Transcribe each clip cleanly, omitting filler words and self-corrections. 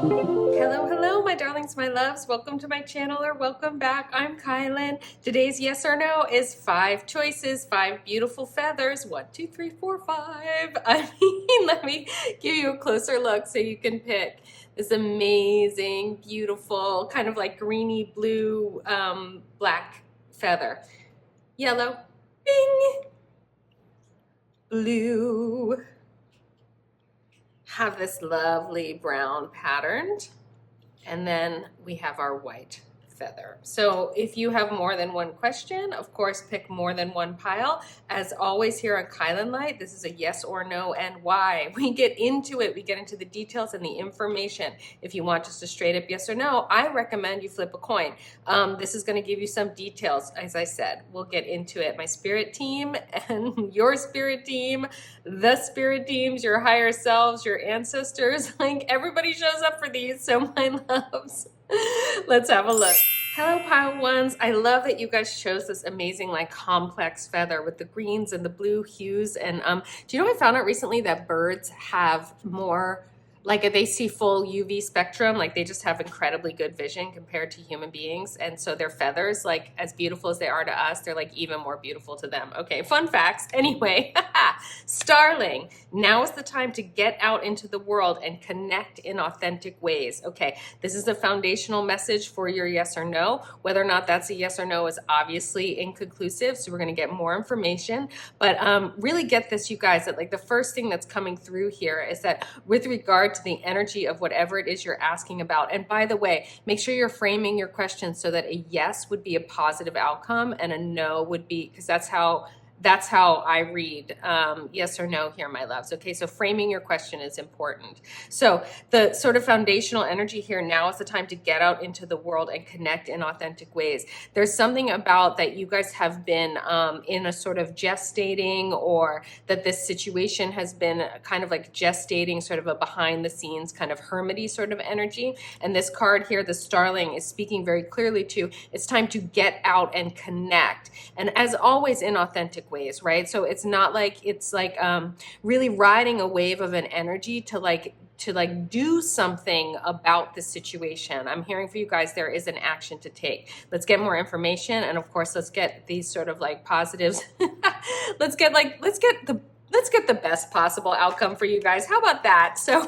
Hello, hello, my darlings, my loves. Welcome to my channel or welcome back. I'm Kylan. Today's yes or no is 5 choices, 5 beautiful feathers. 1, 2, 3, 4, 5. Let me give you a closer look so you can pick this amazing, beautiful, kind of like greeny blue, black feather. Yellow, bing, blue. Have this lovely brown patterned. And then we have our white feather. So if you have more than one question, of course, pick more than one pile. As always here on kylinlight, this is a yes or no and why. We get into it. We get into the details and the information. If you want just a straight up yes or no, I recommend you flip a coin. This is going to give you some details. As I said, we'll get into it. My spirit team and your spirit team, the spirit teams, your higher selves, your ancestors, like everybody shows up for these. So my loves, let's have a look. Hello, pile ones. I love that you guys chose this amazing, like, complex feather with the greens and the blue hues. And do you know I found out recently that birds have more, like, they see full UV spectrum, like they just have incredibly good vision compared to human beings. And so their feathers, like, as beautiful as they are to us, they're like even more beautiful to them. Okay, fun facts. Anyway, starling. Now is the time to get out into the world and connect in authentic ways. Okay, this is a foundational message for your yes or no. Whether or not that's a yes or no is obviously inconclusive, so we're going to get more information. But really get this, you guys, that like the first thing that's coming through here is that with regard to the energy of whatever it is you're asking about, and by the way, make sure you're framing your question so that a yes would be a positive outcome and a no would be, because that's how I read yes or no here, my loves. Okay, so framing your question is important. So the sort of foundational energy here, now is the time to get out into the world and connect in authentic ways. There's something about that you guys have been in a sort of gestating, or that this situation has been kind of like gestating, sort of a behind the scenes kind of hermity sort of energy. And this card here, the starling, is speaking very clearly to, it's time to get out and connect. And as always, in authentic ways, right? So it's not like, it's like really riding a wave of an energy to do something about the situation. I'm hearing for you guys, there is an action to take. Let's get more information. And of course, let's get these sort of like positives. let's get the best possible outcome for you guys. How about that? So,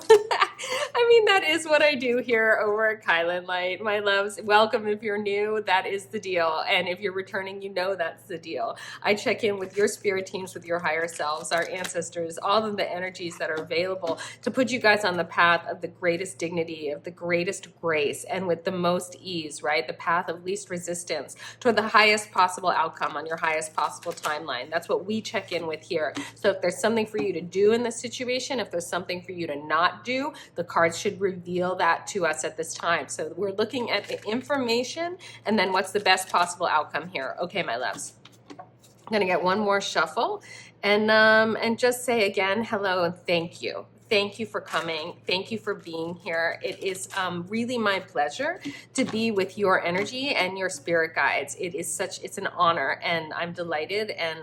I mean, that is what I do here over at kylinlight. My loves, welcome if you're new, that is the deal. And if you're returning, you know that's the deal. I check in with your spirit teams, with your higher selves, our ancestors, all of the energies that are available to put you guys on the path of the greatest dignity, of the greatest grace, and with the most ease, right? The path of least resistance toward the highest possible outcome on your highest possible timeline. That's what we check in with here. So if there's something for you to do in this situation, if there's something for you to not do, the cards should reveal that to us at this time. So we're looking at the information and then what's the best possible outcome here. Okay, my loves. I'm gonna get one more shuffle and just say again, hello and thank you. Thank you for coming. Thank you for being here. It is really my pleasure to be with your energy and your spirit guides. It's an honor, and I'm delighted. And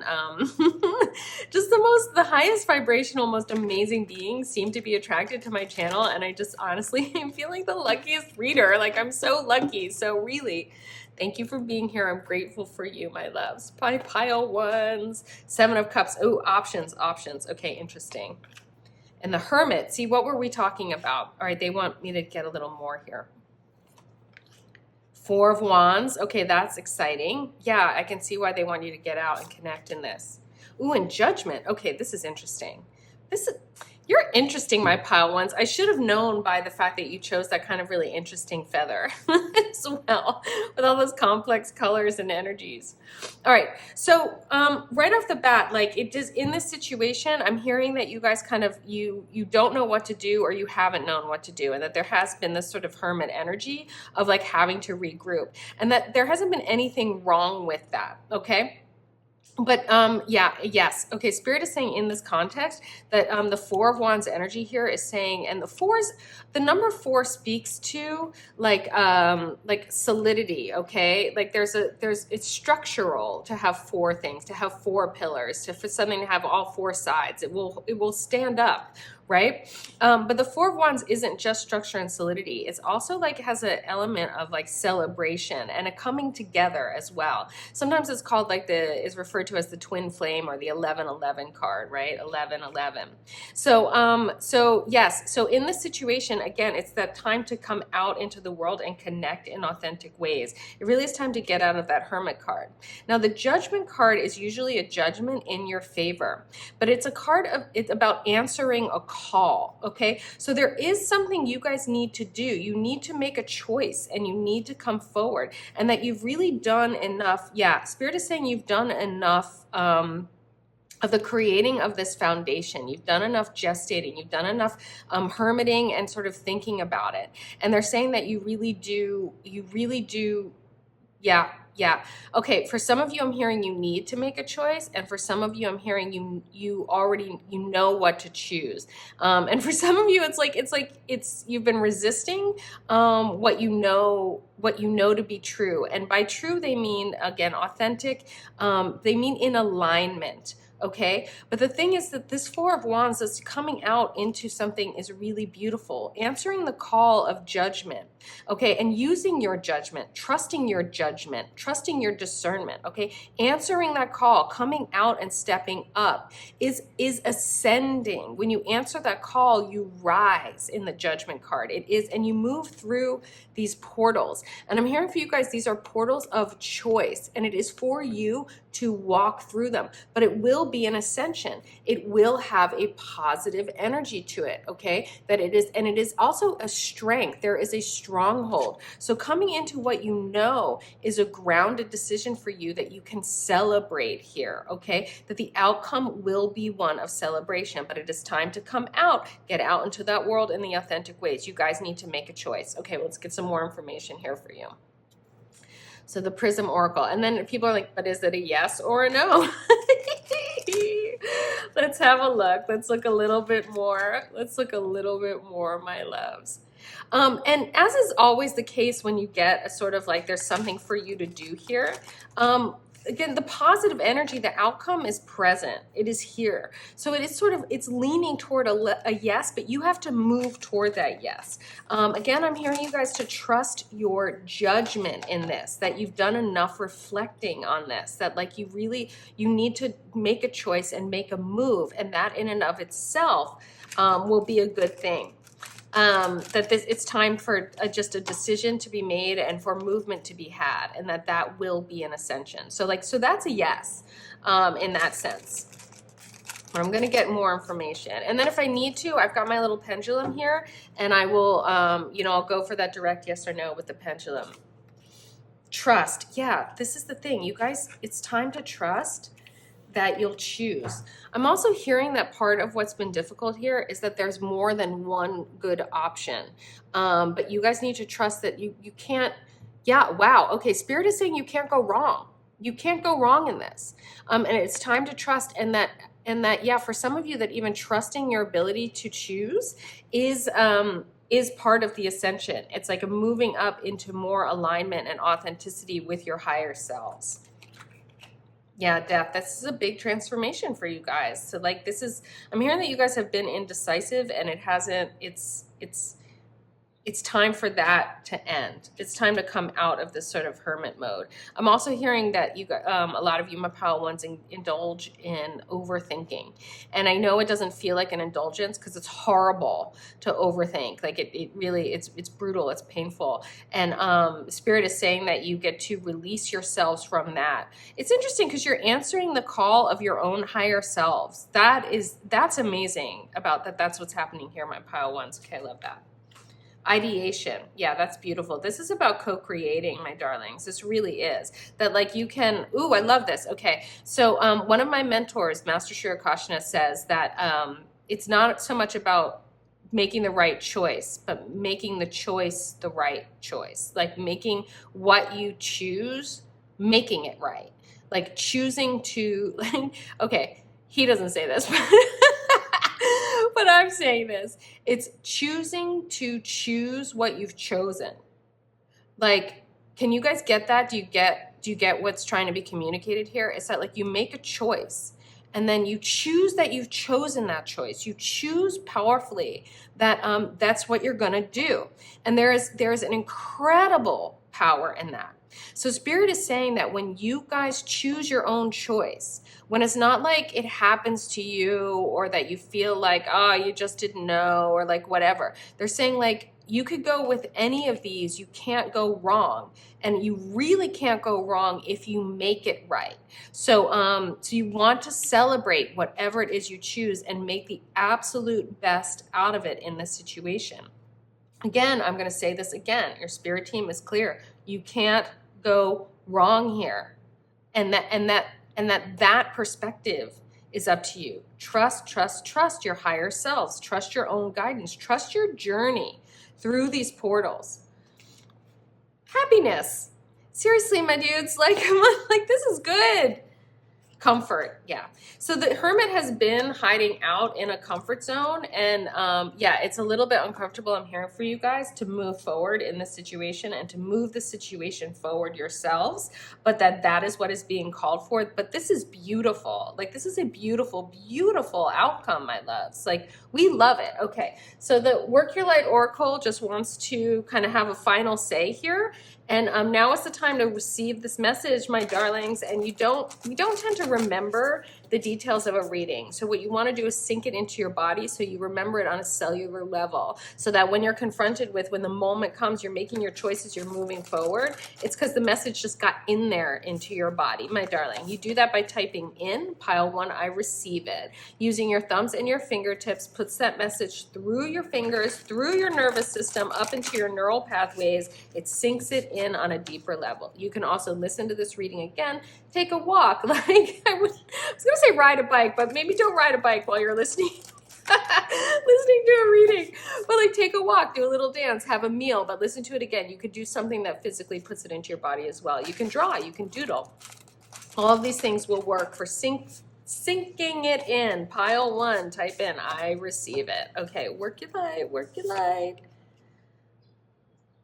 just the highest vibrational, most amazing beings seem to be attracted to my channel. And I just honestly, I'm feeling the luckiest reader. Like, I'm so lucky. So really, thank you for being here. I'm grateful for you, my loves. Pile ones, 7 of Cups. Oh, options. Okay, interesting. And the Hermit, see, what were we talking about? All right, they want me to get a little more here. 4 of Wands. Okay, that's exciting. Yeah, I can see why they want you to get out and connect in this. Ooh, and Judgment. Okay, this is interesting. You're interesting, my pile ones. I should have known by the fact that you chose that kind of really interesting feather as well, with all those complex colors and energies. All right, so right off the bat, like, it does in this situation, I'm hearing that you guys kind of, you don't know what to do, or you haven't known what to do, and that there has been this sort of hermit energy of like having to regroup, and that there hasn't been anything wrong with that, okay? But yeah, yes. Okay, Spirit is saying in this context that the 4 of Wands energy here is saying, and the number 4 speaks to like solidity, okay? Like it's structural to have 4 things, to have 4 pillars, for something to have all 4 sides. It will stand up, right? But the Four of Wands isn't just structure and solidity. It's also like has an element of like celebration and a coming together as well. Sometimes it's called like is referred to as the twin flame or the 1111 card, right? 1111. So yes, so in this situation, again, it's that time to come out into the world and connect in authentic ways. It really is time to get out of that Hermit card. Now, the Judgment card is usually a judgment in your favor, but it's a card of, it's about answering a call, okay? So there is something you guys need to do. You need to make a choice and you need to come forward, and that you've really done enough. Yeah, Spirit is saying you've done enough of the creating of this foundation. You've done enough gestating. You've done enough hermiting and sort of thinking about it. And they're saying that you really do, yeah. Okay, for some of you, I'm hearing you need to make a choice, and for some of you, I'm hearing you already know what to choose. And for some of you, it's you've been resisting what you know to be true. And by true, they mean, again, authentic. They mean in alignment. Okay, but the thing is that this Four of Wands that's coming out into something is really beautiful. Answering the call of judgment, okay, and using your judgment, trusting your discernment, okay, answering that call, coming out and stepping up is ascending. When you answer that call, you rise in the Judgment card. It is, and you move through these portals. And I'm hearing for you guys, these are portals of choice, and it is for you to walk through them, but it will be an ascension. It will have a positive energy to it, okay? That it is, and it is also a strength. There is a stronghold. So coming into what you know is a grounded decision for you that you can celebrate here, okay? That the outcome will be one of celebration, but it is time to come out, get out into that world in the authentic ways. You guys need to make a choice. Okay, let's get some more information here for you. So the Prism Oracle. And then people are like, but is it a yes or a no? Let's have a look. Let's look a little bit more. My loves. And as is always the case when you get a sort of like there's something for you to do here, again, the positive energy, the outcome is present. It is here. So it is sort of, it's leaning toward a yes, but you have to move toward that yes. Again, I'm hearing you guys to trust your judgment in this, that you've done enough reflecting on this, that like you need to make a choice and make a move. And that in and of itself will be a good thing. It's time for just a decision to be made and for movement to be had, and that will be an ascension. So that's a yes in that sense. I'm going to get more information. And then if I need to, I've got my little pendulum here, and I will, I'll go for that direct yes or no with the pendulum. Trust. Yeah, this is the thing. You guys, it's time to trust that you'll choose. I'm also hearing that part of what's been difficult here is that there's more than one good option. But you guys need to trust that you can't, yeah, wow. Okay, Spirit is saying you can't go wrong. You can't go wrong in this. And it's time to trust, and that, yeah, for some of you that even trusting your ability to choose is part of the ascension. It's like a moving up into more alignment and authenticity with your higher selves. Yeah, Death, this is a big transformation for you guys. So like I'm hearing that you guys have been indecisive, and it's time for that to end. It's time to come out of this sort of hermit mode. I'm also hearing that you got a lot of you, my pile ones, indulge in overthinking. And I know it doesn't feel like an indulgence because it's horrible to overthink. Like it really, it's brutal, it's painful. And Spirit is saying that you get to release yourselves from that. It's interesting because you're answering the call of your own higher selves. That's amazing about that. That's what's happening here, my pile ones. Okay, I love that. Ideation. Yeah, that's beautiful. This is about co-creating, my darlings. This really is. That like you can, ooh, I love this. Okay. So one of my mentors, Master Shirokashina, says that it's not so much about making the right choice, but making the choice the right choice. Like making what you choose, making it right. Like choosing to, okay, he doesn't say this, but I'm saying this. It's choosing to choose what you've chosen. Like, can you guys get that? Do you get what's trying to be communicated here? It's that like you make a choice, and then you choose that you've chosen that choice. You choose powerfully that that's what you're going to do. And there is an incredible power in that. So Spirit is saying that when you guys choose your own choice, when it's not like it happens to you or that you feel like, oh, you just didn't know or like whatever. They're saying like, you could go with any of these. You can't go wrong. And you really can't go wrong if you make it right. So, so you want to celebrate whatever it is you choose and make the absolute best out of it in this situation. Again, I'm going to say this again. Your spirit team is clear. You can't go wrong here. And that perspective is up to you. Trust your higher selves. Trust your own guidance. Trust your journey through these portals. Happiness. Seriously, my dudes, like this is good. Comfort, yeah. So the Hermit has been hiding out in a comfort zone, and yeah, it's a little bit uncomfortable. I'm hearing for you guys to move forward in this situation and to move the situation forward yourselves, but that is what is being called for. But this is beautiful. Like, this is a beautiful, beautiful outcome, my loves. Like, we love it. Okay, so the Work Your Light Oracle just wants to kind of have a final say here. And now is the time to receive this message, my darlings. And we don't tend to remember the details of a reading. So what you want to do is sink it into your body so you remember it on a cellular level. So that when you're confronted with, when the moment comes, you're making your choices, you're moving forward. It's because the message just got in there into your body, my darling. You do that by typing in pile 1, I receive it. Using your thumbs and your fingertips puts that message through your fingers, through your nervous system, up into your neural pathways. It sinks it in on a deeper level. You can also listen to this reading again, take a walk. Like I was gonna say ride a bike, but maybe don't ride a bike while you're listening to a reading. But like take a walk, do a little dance, have a meal, but listen to it again. You could do something that physically puts it into your body as well. You can draw, you can doodle. All of these things will work for sinking it in. Pile 1, type in, I receive it. Okay, work your light, work your light.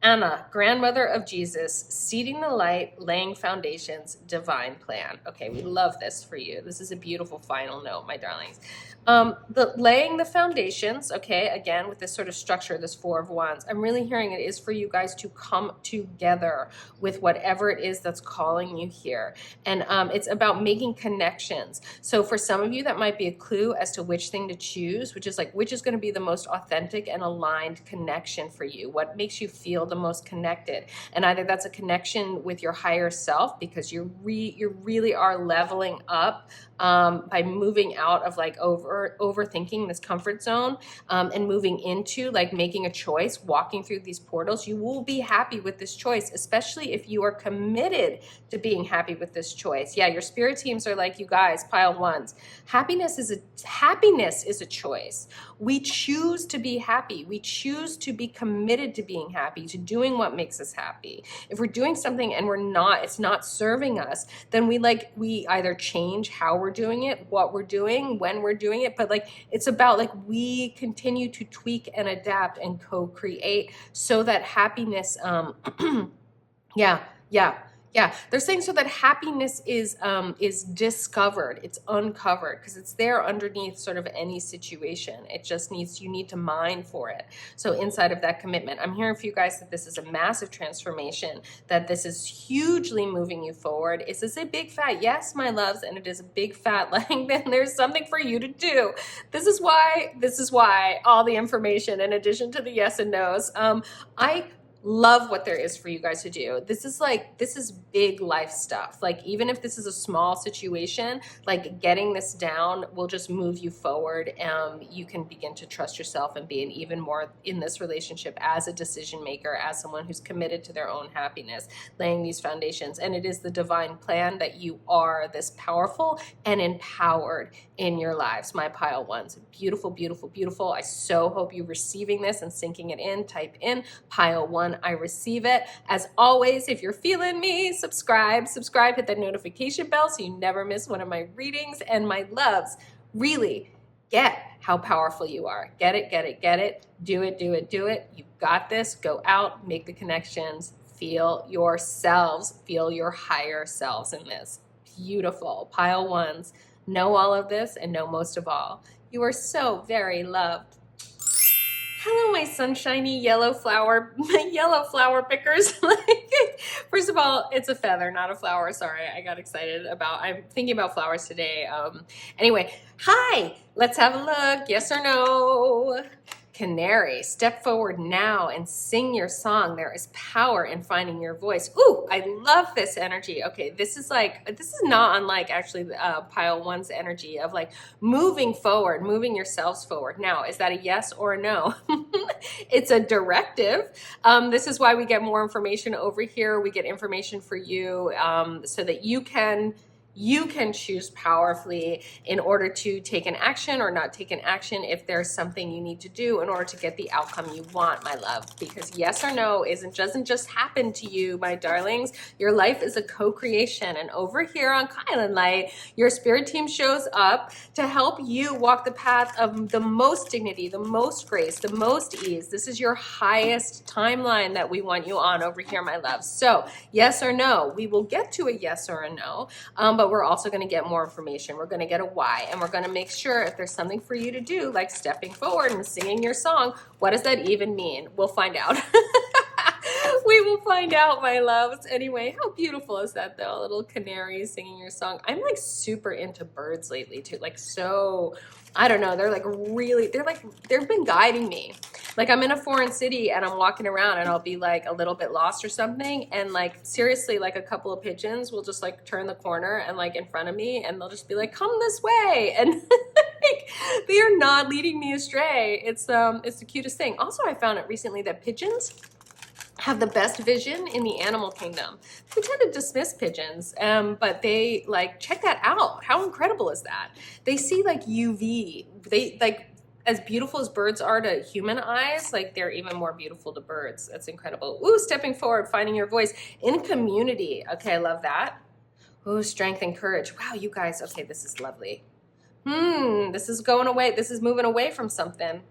Anna, grandmother of Jesus, seeding the light, laying foundations, divine plan. Okay, we love this for you. This is a beautiful final note, my darlings. The laying the foundations, okay, again, with this sort of structure, this 4 of Wands, I'm really hearing it is for you guys to come together with whatever it is that's calling you here. And it's about making connections. So for some of you, that might be a clue as to which thing to choose, which is like, which is going to be the most authentic and aligned connection for you? What makes you feel the most connected? And either that's a connection with your higher self, because you really are leveling up by moving out of like overthinking this comfort zone and moving into like making a choice, walking through these portals. You will be happy with this choice, especially if you are committed to being happy with this choice. Yeah, your spirit teams are like, you guys, pile 1s. Happiness is a choice. We choose to be happy. We choose to be committed to being happy, to doing what makes us happy. If we're doing something and it's not serving us, then we either change how we're doing it, what we're doing, when we're doing it. But like, it's about like, we continue to tweak and adapt and co-create so that happiness, yeah, they're saying so that happiness is discovered, it's uncovered, because it's there underneath sort of any situation. It just you need to mine for it. So inside of that commitment, I'm hearing for you guys that this is a massive transformation, that this is hugely moving you forward. Is this a big fat yes, my loves? And it is a big fat like, then there's something for you to do. This is why all the information, in addition to the yes and no's, I love what there is for you guys to do. This is big life stuff. Like, even if this is a small situation, like getting this down will just move you forward. You can begin to trust yourself and be an even more in this relationship as a decision maker, as someone who's committed to their own happiness, laying these foundations. And it is the divine plan that you are this powerful and empowered in your lives, my pile 1s. Beautiful, beautiful, beautiful. I so hope you're receiving this and sinking it in. Type in pile 1, I receive it. As always, if you're feeling me, subscribe, hit that notification bell so you never miss one of my readings. And my loves, really get how powerful you are. Get it, get it, get it. Do it, do it, do it. You've got this. Go out, make the connections, feel yourselves, feel your higher selves in this. Beautiful. Pile 1s. know all of this, and know most of all, you are so very loved. Hello, my sunshiny yellow flower pickers. First of all, it's a feather, not a flower. Sorry, I got excited I'm thinking about flowers today. Anyway, hi, let's have a look. Yes or no? Canary, step forward now and sing your song. There is power in finding your voice. Ooh, I love this energy. Okay, this is not unlike actually pile one's energy of like moving forward, moving yourselves forward. Now, is that a yes or a no? It's a directive. This is why we get more information over here. We get information for you so that you can choose powerfully in order to take an action or not take an action if there's something you need to do in order to get the outcome you want, my love. Because yes or no doesn't just happen to you, my darlings. Your life is a co-creation. And over here on kylinlight, your spirit team shows up to help you walk the path of the most dignity, the most grace, the most ease. This is your highest timeline that we want you on over here, my love. So yes or no, we will get to a yes or a no, but we're also going to get more information. We're going to get a why, and we're going to make sure if there's something for you to do, like stepping forward and singing your song, what does that even mean? We'll find out. We will find out, my loves. Anyway, how beautiful is that though? A little canary singing your song. I'm like super into birds lately too. Like, so, I don't know. They've been guiding me. Like, I'm in a foreign city and I'm walking around and I'll be like a little bit lost or something. And like, seriously, like a couple of pigeons will just like turn the corner and like in front of me and they'll just be like, come this way. And like, they are not leading me astray. It's the cutest thing. Also, I found out recently that pigeons have the best vision in the animal kingdom. We tend to dismiss pigeons, but they like, check that out. How incredible is that? They see like UV. They like, as beautiful as birds are to human eyes, like they're even more beautiful to birds. That's incredible. Ooh, stepping forward, finding your voice in community. Okay, I love that. Ooh, strength and courage. Wow, you guys, okay, this is lovely. This is going away. This is moving away from something.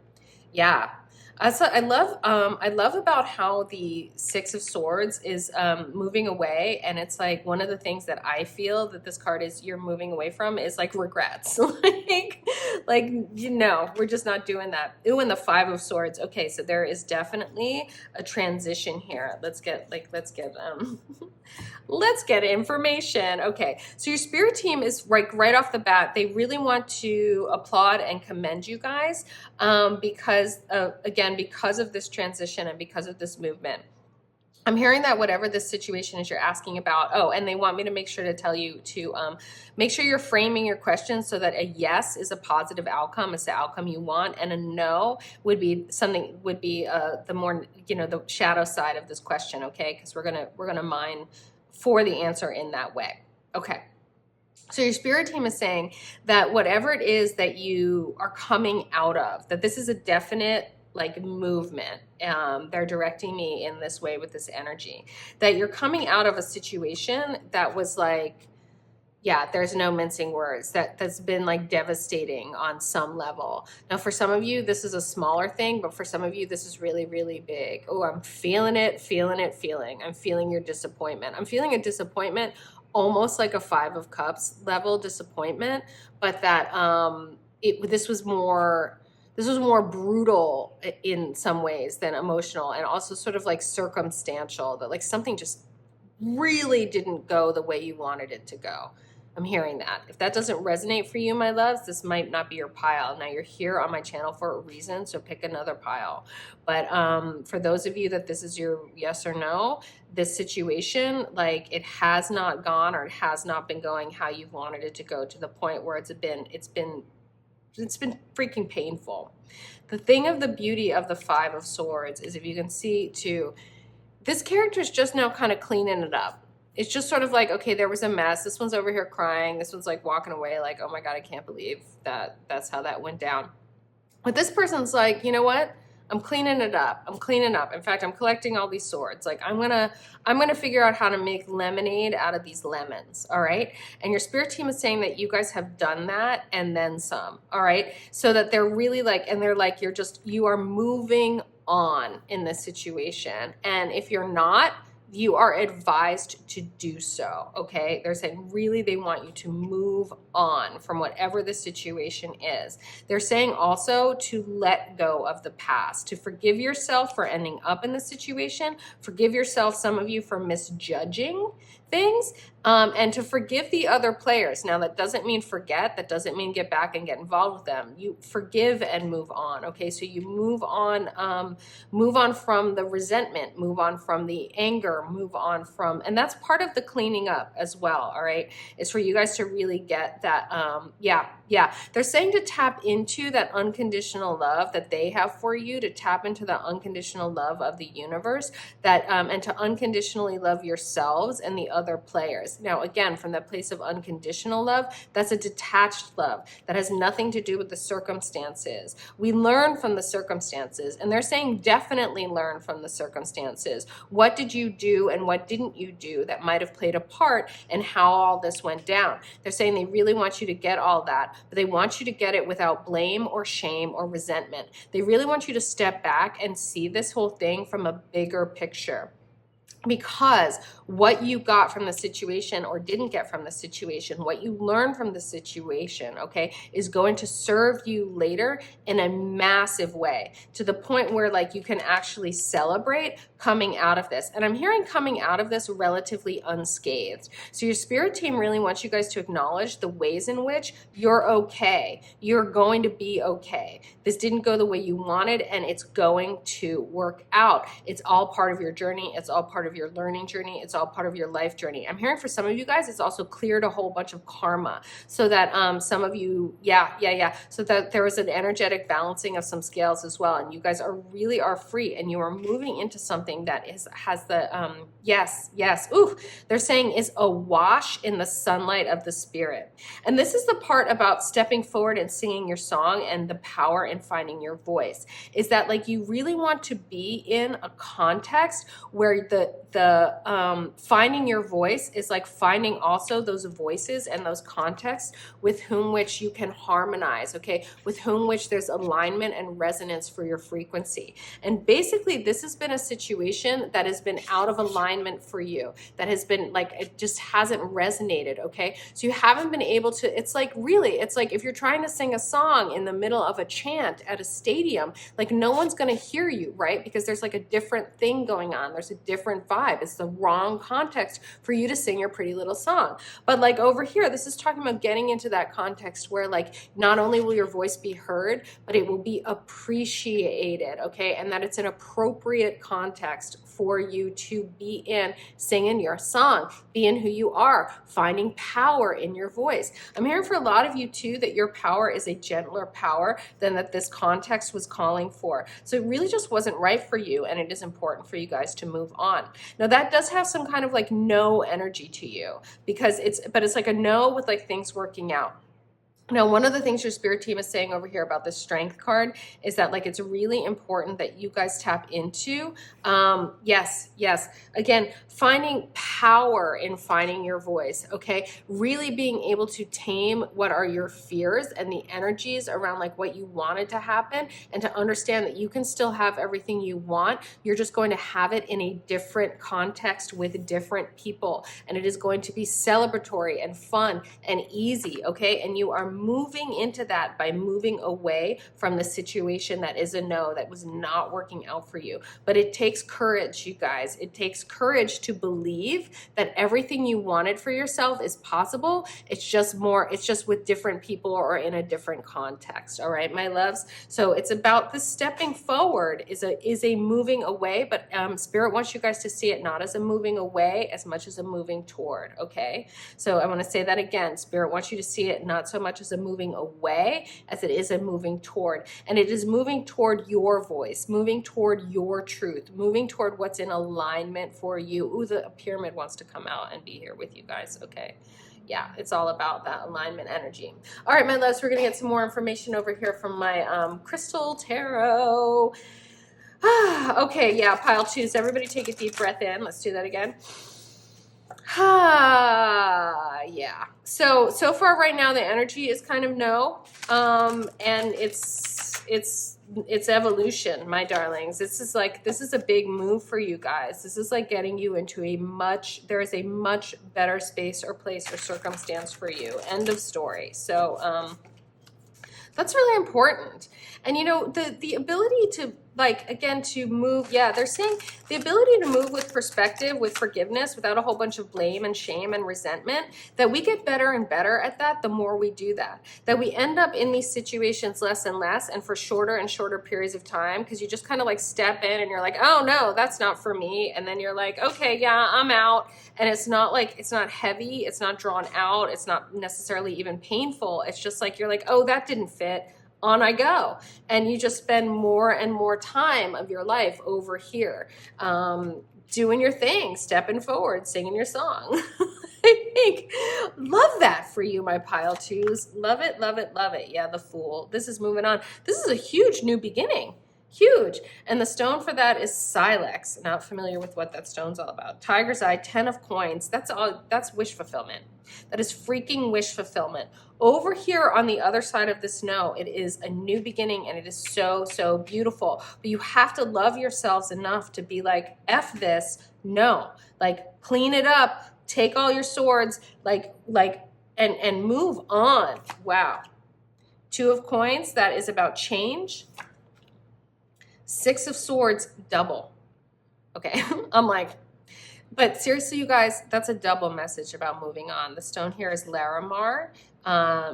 Yeah. I love about how the Six of Swords is moving away, and it's like one of the things that I feel that this card is you're moving away from is like regrets. like you know, we're just not doing that. Ooh, and the Five of Swords. Okay, so there is definitely a transition here. Let's get let's get information. Okay, so your spirit team is right off the bat. They really want to applaud and commend you guys because of this transition and because of this movement. I'm hearing that whatever this situation is you're asking about, and they want me to make sure to tell you to make sure you're framing your questions so that a yes is a positive outcome, it's the outcome you want, and a no would be the more, the shadow side of this question, okay? Because we're gonna mine for the answer in that way. Okay. So your spirit team is saying that whatever it is that you are coming out of, that this is a definite like movement. They're directing me in this way with this energy, that you're coming out of a situation that was like, yeah, there's no mincing words, that's been like devastating on some level. Now, for some of you, this is a smaller thing, but for some of you, this is really, really big. Oh, I'm feeling it. I'm feeling your disappointment. I'm feeling a disappointment, almost like a Five of Cups level disappointment, but that this was more brutal in some ways than emotional, and also sort of like circumstantial, that like something just really didn't go the way you wanted it to go. I'm hearing that. If that doesn't resonate for you, my loves, this might not be your pile. Now, you're here on my channel for a reason, so pick another pile. But for those of you that this is your yes or no, this situation, like it has not gone, or it has not been going how you've wanted it to go, to the point where it's been freaking painful. The thing of the beauty of the Five of Swords is, if you can see too, this character is just now kind of cleaning it up. It's just sort of like, okay, there was a mess. This one's over here crying. This one's like walking away like, oh my God, I can't believe that's how that went down. But this person's like, you know what? I'm cleaning it up. In fact, I'm collecting all these swords. Like I'm gonna figure out how to make lemonade out of these lemons. All right. And your spirit team is saying that you guys have done that and then some. All right. So that they're really like, and they're like, you are moving on in this situation. And if you're not, you are advised to do so, okay? They're saying really they want you to move on from whatever the situation is. They're saying also to let go of the past, to forgive yourself for ending up in the situation, forgive yourself, some of you, for misjudging things, and to forgive the other players. Now, that doesn't mean forget. That doesn't mean get back and get involved with them. You forgive and move on, okay? So you move on from the resentment, move on from the anger, move on from, and that's part of the cleaning up as well, all right? It's for you guys to really get that, yeah. They're saying to tap into that unconditional love that they have for you, to tap into the unconditional love of the universe, that and to unconditionally love yourselves and the other players. Now, again, from that place of unconditional love, that's a detached love that has nothing to do with the circumstances. We learn from the circumstances, and they're saying definitely learn from the circumstances. What did you do and what didn't you do that might have played a part in how all this went down? They're saying they really want you to get all that, but they want you to get it without blame or shame or resentment. They really want you to step back and see this whole thing from a bigger picture. Because what you got from the situation or didn't get from the situation, what you learned from the situation, okay, is going to serve you later in a massive way, to the point where like you can actually celebrate coming out of this. And I'm hearing coming out of this relatively unscathed. So your spirit team really wants you guys to acknowledge the ways in which you're okay. You're going to be okay. This didn't go the way you wanted, and it's going to work out. It's all part of your journey. It's all part of your learning journey. It's all part of your life journey. I'm hearing for some of you guys, it's also cleared a whole bunch of karma, so that some of you, so that there is an energetic balancing of some scales as well, and you guys are free, and you are moving into something that has the they're saying is awash in the sunlight of the spirit. And this is the part about stepping forward and singing your song and the power in finding your voice, is that like you really want to be in a context where the finding your voice is like finding also those voices and those contexts with whom which you can harmonize, okay, with whom which there's alignment and resonance for your frequency. And basically this has been a situation that has been out of alignment for you, that has been like, it just hasn't resonated, okay? So you haven't been able to, it's like if you're trying to sing a song in the middle of a chant at a stadium, like no one's gonna hear you, right? Because there's like a different thing going on. There's a different vibe. It's the wrong context for you to sing your pretty little song. But like over here, this is talking about getting into that context where like not only will your voice be heard, but it will be appreciated, okay? And that it's an appropriate context for you to be in singing your song, being who you are, finding power in your voice. I'm hearing for a lot of you too that your power is a gentler power than that this context was calling for. So it really just wasn't right for you, and it is important for you guys to move on. Now that does have some kind of like no energy to you, because it's like a no with like things working out. Now, one of the things your spirit team is saying over here about the strength card is that like it's really important that you guys tap into, yes, again, finding power in finding your voice, okay? Really being able to tame what are your fears and the energies around like what you wanted to happen, and to understand that you can still have everything you want. You're just going to have it in a different context with different people, and it is going to be celebratory and fun and easy, okay? And you are moving into that by moving away from the situation that is a no, that was not working out for you. But it takes courage, you guys. It takes courage to believe that everything you wanted for yourself is possible. It's just with different people or in a different context. All right, my loves. So it's about the stepping forward is a moving away, but Spirit wants you guys to see it not as a moving away as much as a moving toward, okay? So I want to say that again. Spirit wants you to see it not so much as a moving away as it is a moving toward. And it is moving toward your voice, moving toward your truth, moving toward what's in alignment for you. Ooh, the pyramid wants to come out and be here with you guys, okay? Yeah, it's all about that alignment energy. All right, my loves, we're going to get some more information over here from my crystal tarot. Okay, yeah, pile two. So everybody take a deep breath in. Let's do that again. Yeah. So far right now, the energy is kind of no. And it's it's evolution, my darlings. This is a big move for you guys. This is like getting you into there is a much better space or place or circumstance for you. End of story. So, that's really important. And you know, the ability to, like, again, to move, yeah, they're saying the ability to move with perspective, with forgiveness, without a whole bunch of blame and shame and resentment, that we get better and better at that the more we do that. That we end up in these situations less and less and for shorter and shorter periods of time, because you just kind of like step in and you're like, oh no, that's not for me. And then you're like, okay, yeah, I'm out. And it's not heavy, it's not drawn out, it's not necessarily even painful. It's just like, you're like, oh, that didn't fit. On I go. And you just spend more and more time of your life over here, doing your thing, stepping forward, singing your song. I think, love that for you, my pile twos. Love it, love it, love it. Yeah, the Fool. This is moving on. This is a huge new beginning. Huge. And the stone for that is Silex. Not familiar with what that stone's all about. Tiger's Eye, 10 of coins. That's wish fulfillment. That is freaking wish fulfillment. Over here on the other side of the snow, it is a new beginning, and it is so, so beautiful. But you have to love yourselves enough to be like, F this, no. Like, clean it up, take all your swords, and move on. Wow. 2 of coins, that is about change. 6 of swords, double. Okay, I'm like, but seriously, you guys, that's a double message about moving on. The stone here is Larimar.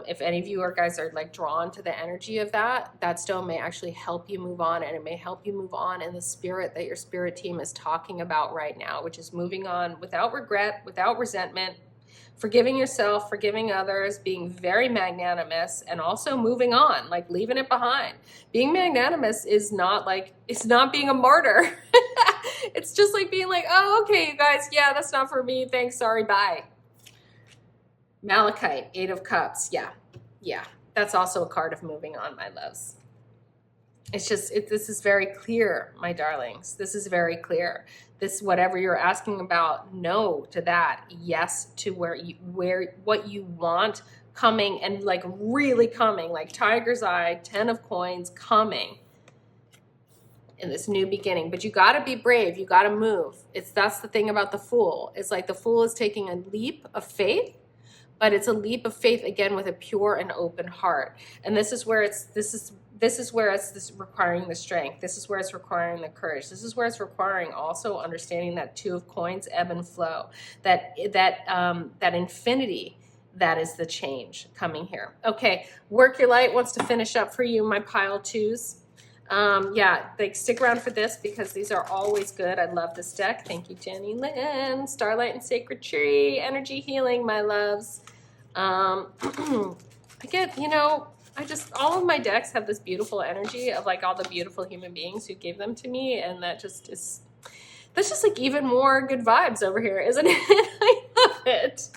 If any of you guys are like drawn to the energy of that stone may actually help you move on, and it may help you move on in the spirit that your spirit team is talking about right now, which is moving on without regret, without resentment, forgiving yourself, forgiving others, being very magnanimous, and also moving on, like leaving it behind. Being magnanimous is not like, it's not being a martyr. It's just like being like, oh, okay, you guys, yeah, that's not for me. Thanks, sorry, bye. Malachite, 8 of Cups. Yeah. That's also a card of moving on, my loves. It's just, this is very clear, my darlings. This is very clear. This, whatever you're asking about, no to that. Yes to what you want coming, and like really coming, like Tiger's Eye, 10 of coins coming in this new beginning. But you got to be brave. You got to move. That's the thing about the Fool. It's like the Fool is taking a leap of faith, but it's a leap of faith again with a pure and open heart. And this is where it's requiring the strength. This is where it's requiring the courage. This is where it's requiring also understanding that 2 of coins, ebb and flow, that infinity. That is the change coming here. Okay, Work Your Light wants to finish up for you, my pile twos. Yeah, like stick around for this because these are always good. I love this deck. Thank you, Jenny Lynn. Starlight and Sacred Tree, energy healing, my loves. I get, all of my decks have this beautiful energy of like all the beautiful human beings who gave them to me, and that's just like even more good vibes over here, isn't it? I love it.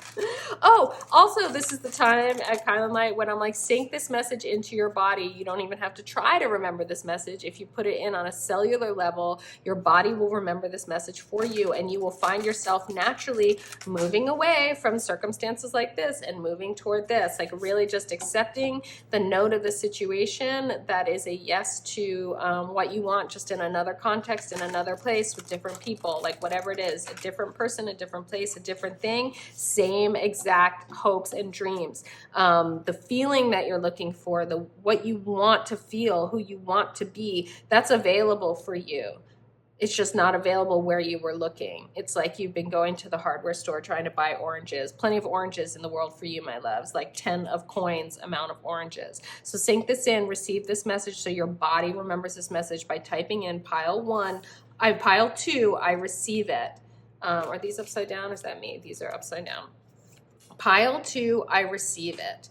Oh, also, this is the time at kylinlight when I'm like, sync this message into your body. You don't even have to try to remember this message. If you put it in on a cellular level, your body will remember this message for you, and you will find yourself naturally moving away from circumstances like this and moving toward this, like really just accepting the note of the situation that is a yes to what you want, just in another context, in another place, with different people, like whatever it is, a different person, a different place, a different thing, same exact hopes and dreams. The feeling that you're looking for, what you want to feel, who you want to be, that's available for you. It's just not available where you were looking. It's like you've been going to the hardware store trying to buy oranges. Plenty of oranges in the world for you, my loves, like 10 of coins amount of oranges. So sync this in, receive this message so your body remembers this message by typing in pile 2, I receive it. Are these upside down? Is that me? These are upside down. Pile 2, I receive it.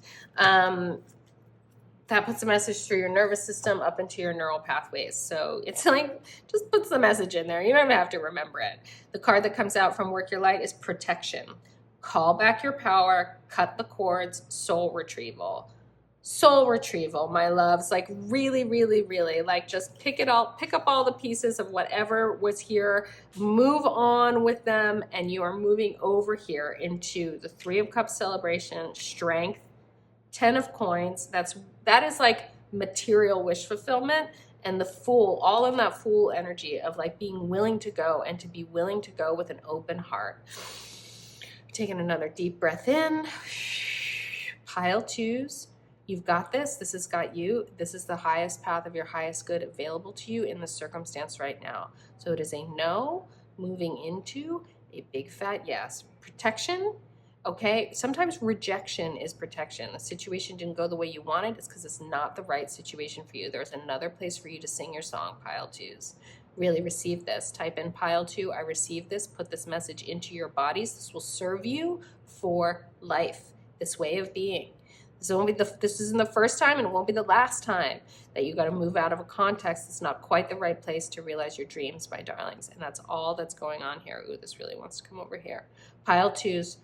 That puts a message through your nervous system up into your neural pathways. So it's like, just puts the message in there. You don't even have to remember it. The card that comes out from Work Your Light is protection. Call back your power, cut the cords, soul retrieval. Soul retrieval, my loves, like really, really, really, like just pick up all the pieces of whatever was here, move on with them, and you are moving over here into the 3 of Cups celebration, strength, 10 of coins. That is like material wish fulfillment, and the Fool, all in that Fool energy of like being willing to go and to be willing to go with an open heart. Taking another deep breath in. Pile 2s. You've got this. This has got you. This is the highest path of your highest good available to you in the circumstance right now. So it is a no moving into a big fat yes. Protection. Okay, sometimes rejection is protection. The situation didn't go the way you wanted. It's because it's not the right situation for you. There's another place for you to sing your song, pile 2s. Really receive this. Type in pile 2, I receive this. Put this message into your bodies. This will serve you for life, this way of being. This isn't the first time and it won't be the last time that you got to move out of a context that's not quite the right place to realize your dreams, my darlings. And that's all that's going on here. Ooh, this really wants to come over here. Pile 2s.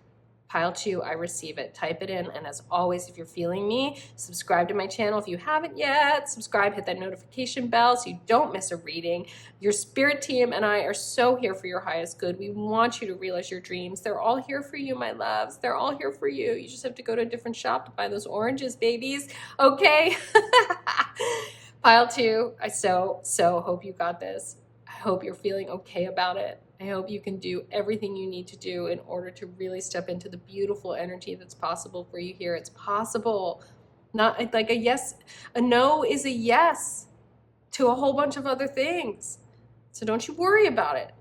Pile 2, I receive it. Type it in. And as always, if you're feeling me, subscribe to my channel. If you haven't yet, subscribe, hit that notification bell so you don't miss a reading. Your spirit team and I are so here for your highest good. We want you to realize your dreams. They're all here for you, my loves. They're all here for you. You just have to go to a different shop to buy those oranges, babies. Okay? Pile 2, I so hope you got this. I hope you're feeling okay about it. I hope you can do everything you need to do in order to really step into the beautiful energy that's possible for you here. It's possible. Not like a yes, a no is a yes to a whole bunch of other things. So don't you worry about it.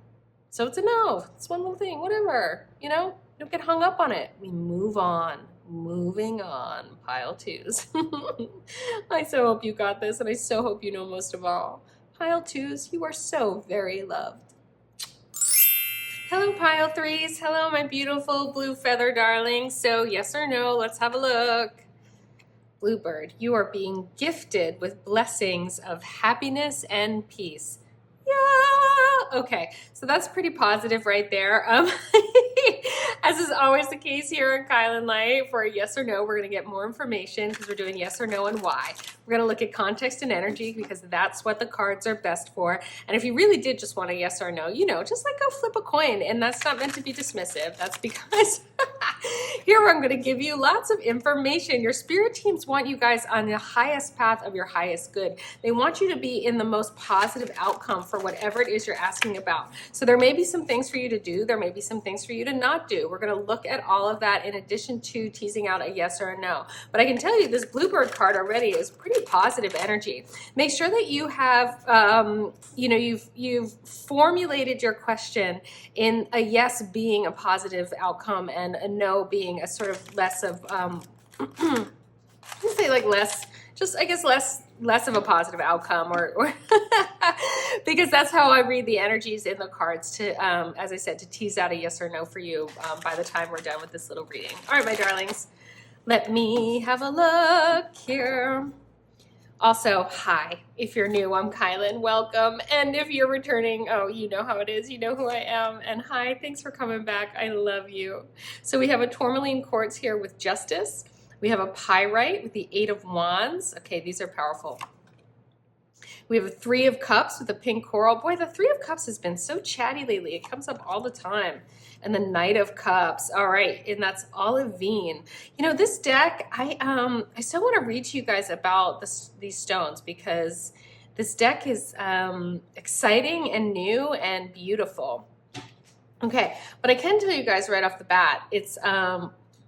So it's a no. It's one little thing, whatever, you know, don't get hung up on it. We move on. Moving on, pile 2s. I so hope you got this, and I so hope you know most of all, pile 2s, you are so very loved. Hello, pile 3s. Hello, my beautiful blue feather darlings. So yes or no, let's have a look. Bluebird, you are being gifted with blessings of happiness and peace. Yeah. Okay, so that's pretty positive right there. As is always the case here in kylinlight, for a yes or no, we're going to get more information because we're doing yes or no and why. We're going to look at context and energy because that's what the cards are best for. And if you really did just want a yes or no, you know, just like go flip a coin. And that's not meant to be dismissive. That's because here I'm going to give you lots of information. Your spirit teams want you guys on the highest path of your highest good. They want you to be in the most positive outcome for whatever it is you're asking about. So there may be some things for you to do. There may be some things for you to not do. We're going to look at all of that in addition to teasing out a yes or a no. But I can tell you this Bluebird card already is pretty positive energy. Make sure that you have, you've formulated your question in a yes being a positive outcome and a no being a sort of less of, let's say like less, just I guess less of a positive outcome, or because that's how I read the energies in the cards to, as I said, to tease out a yes or no for you by the time we're done with this little reading. All right, my darlings, let me have a look here. Also, hi, if you're new, I'm Kylin, welcome. And if you're returning, oh, you know how it is, you know who I am. And hi, thanks for coming back, I love you. So we have a tourmaline quartz here with Justice. We have a pyrite with the 8 of Wands. Okay, these are powerful. We have a 3 of Cups with a pink coral. Boy, the 3 of Cups has been so chatty lately. It comes up all the time. And the Knight of Cups. All right, and that's Olivine. You know, this deck, I still want to read to you guys about these stones because this deck is exciting and new and beautiful. Okay, but I can tell you guys right off the bat, it's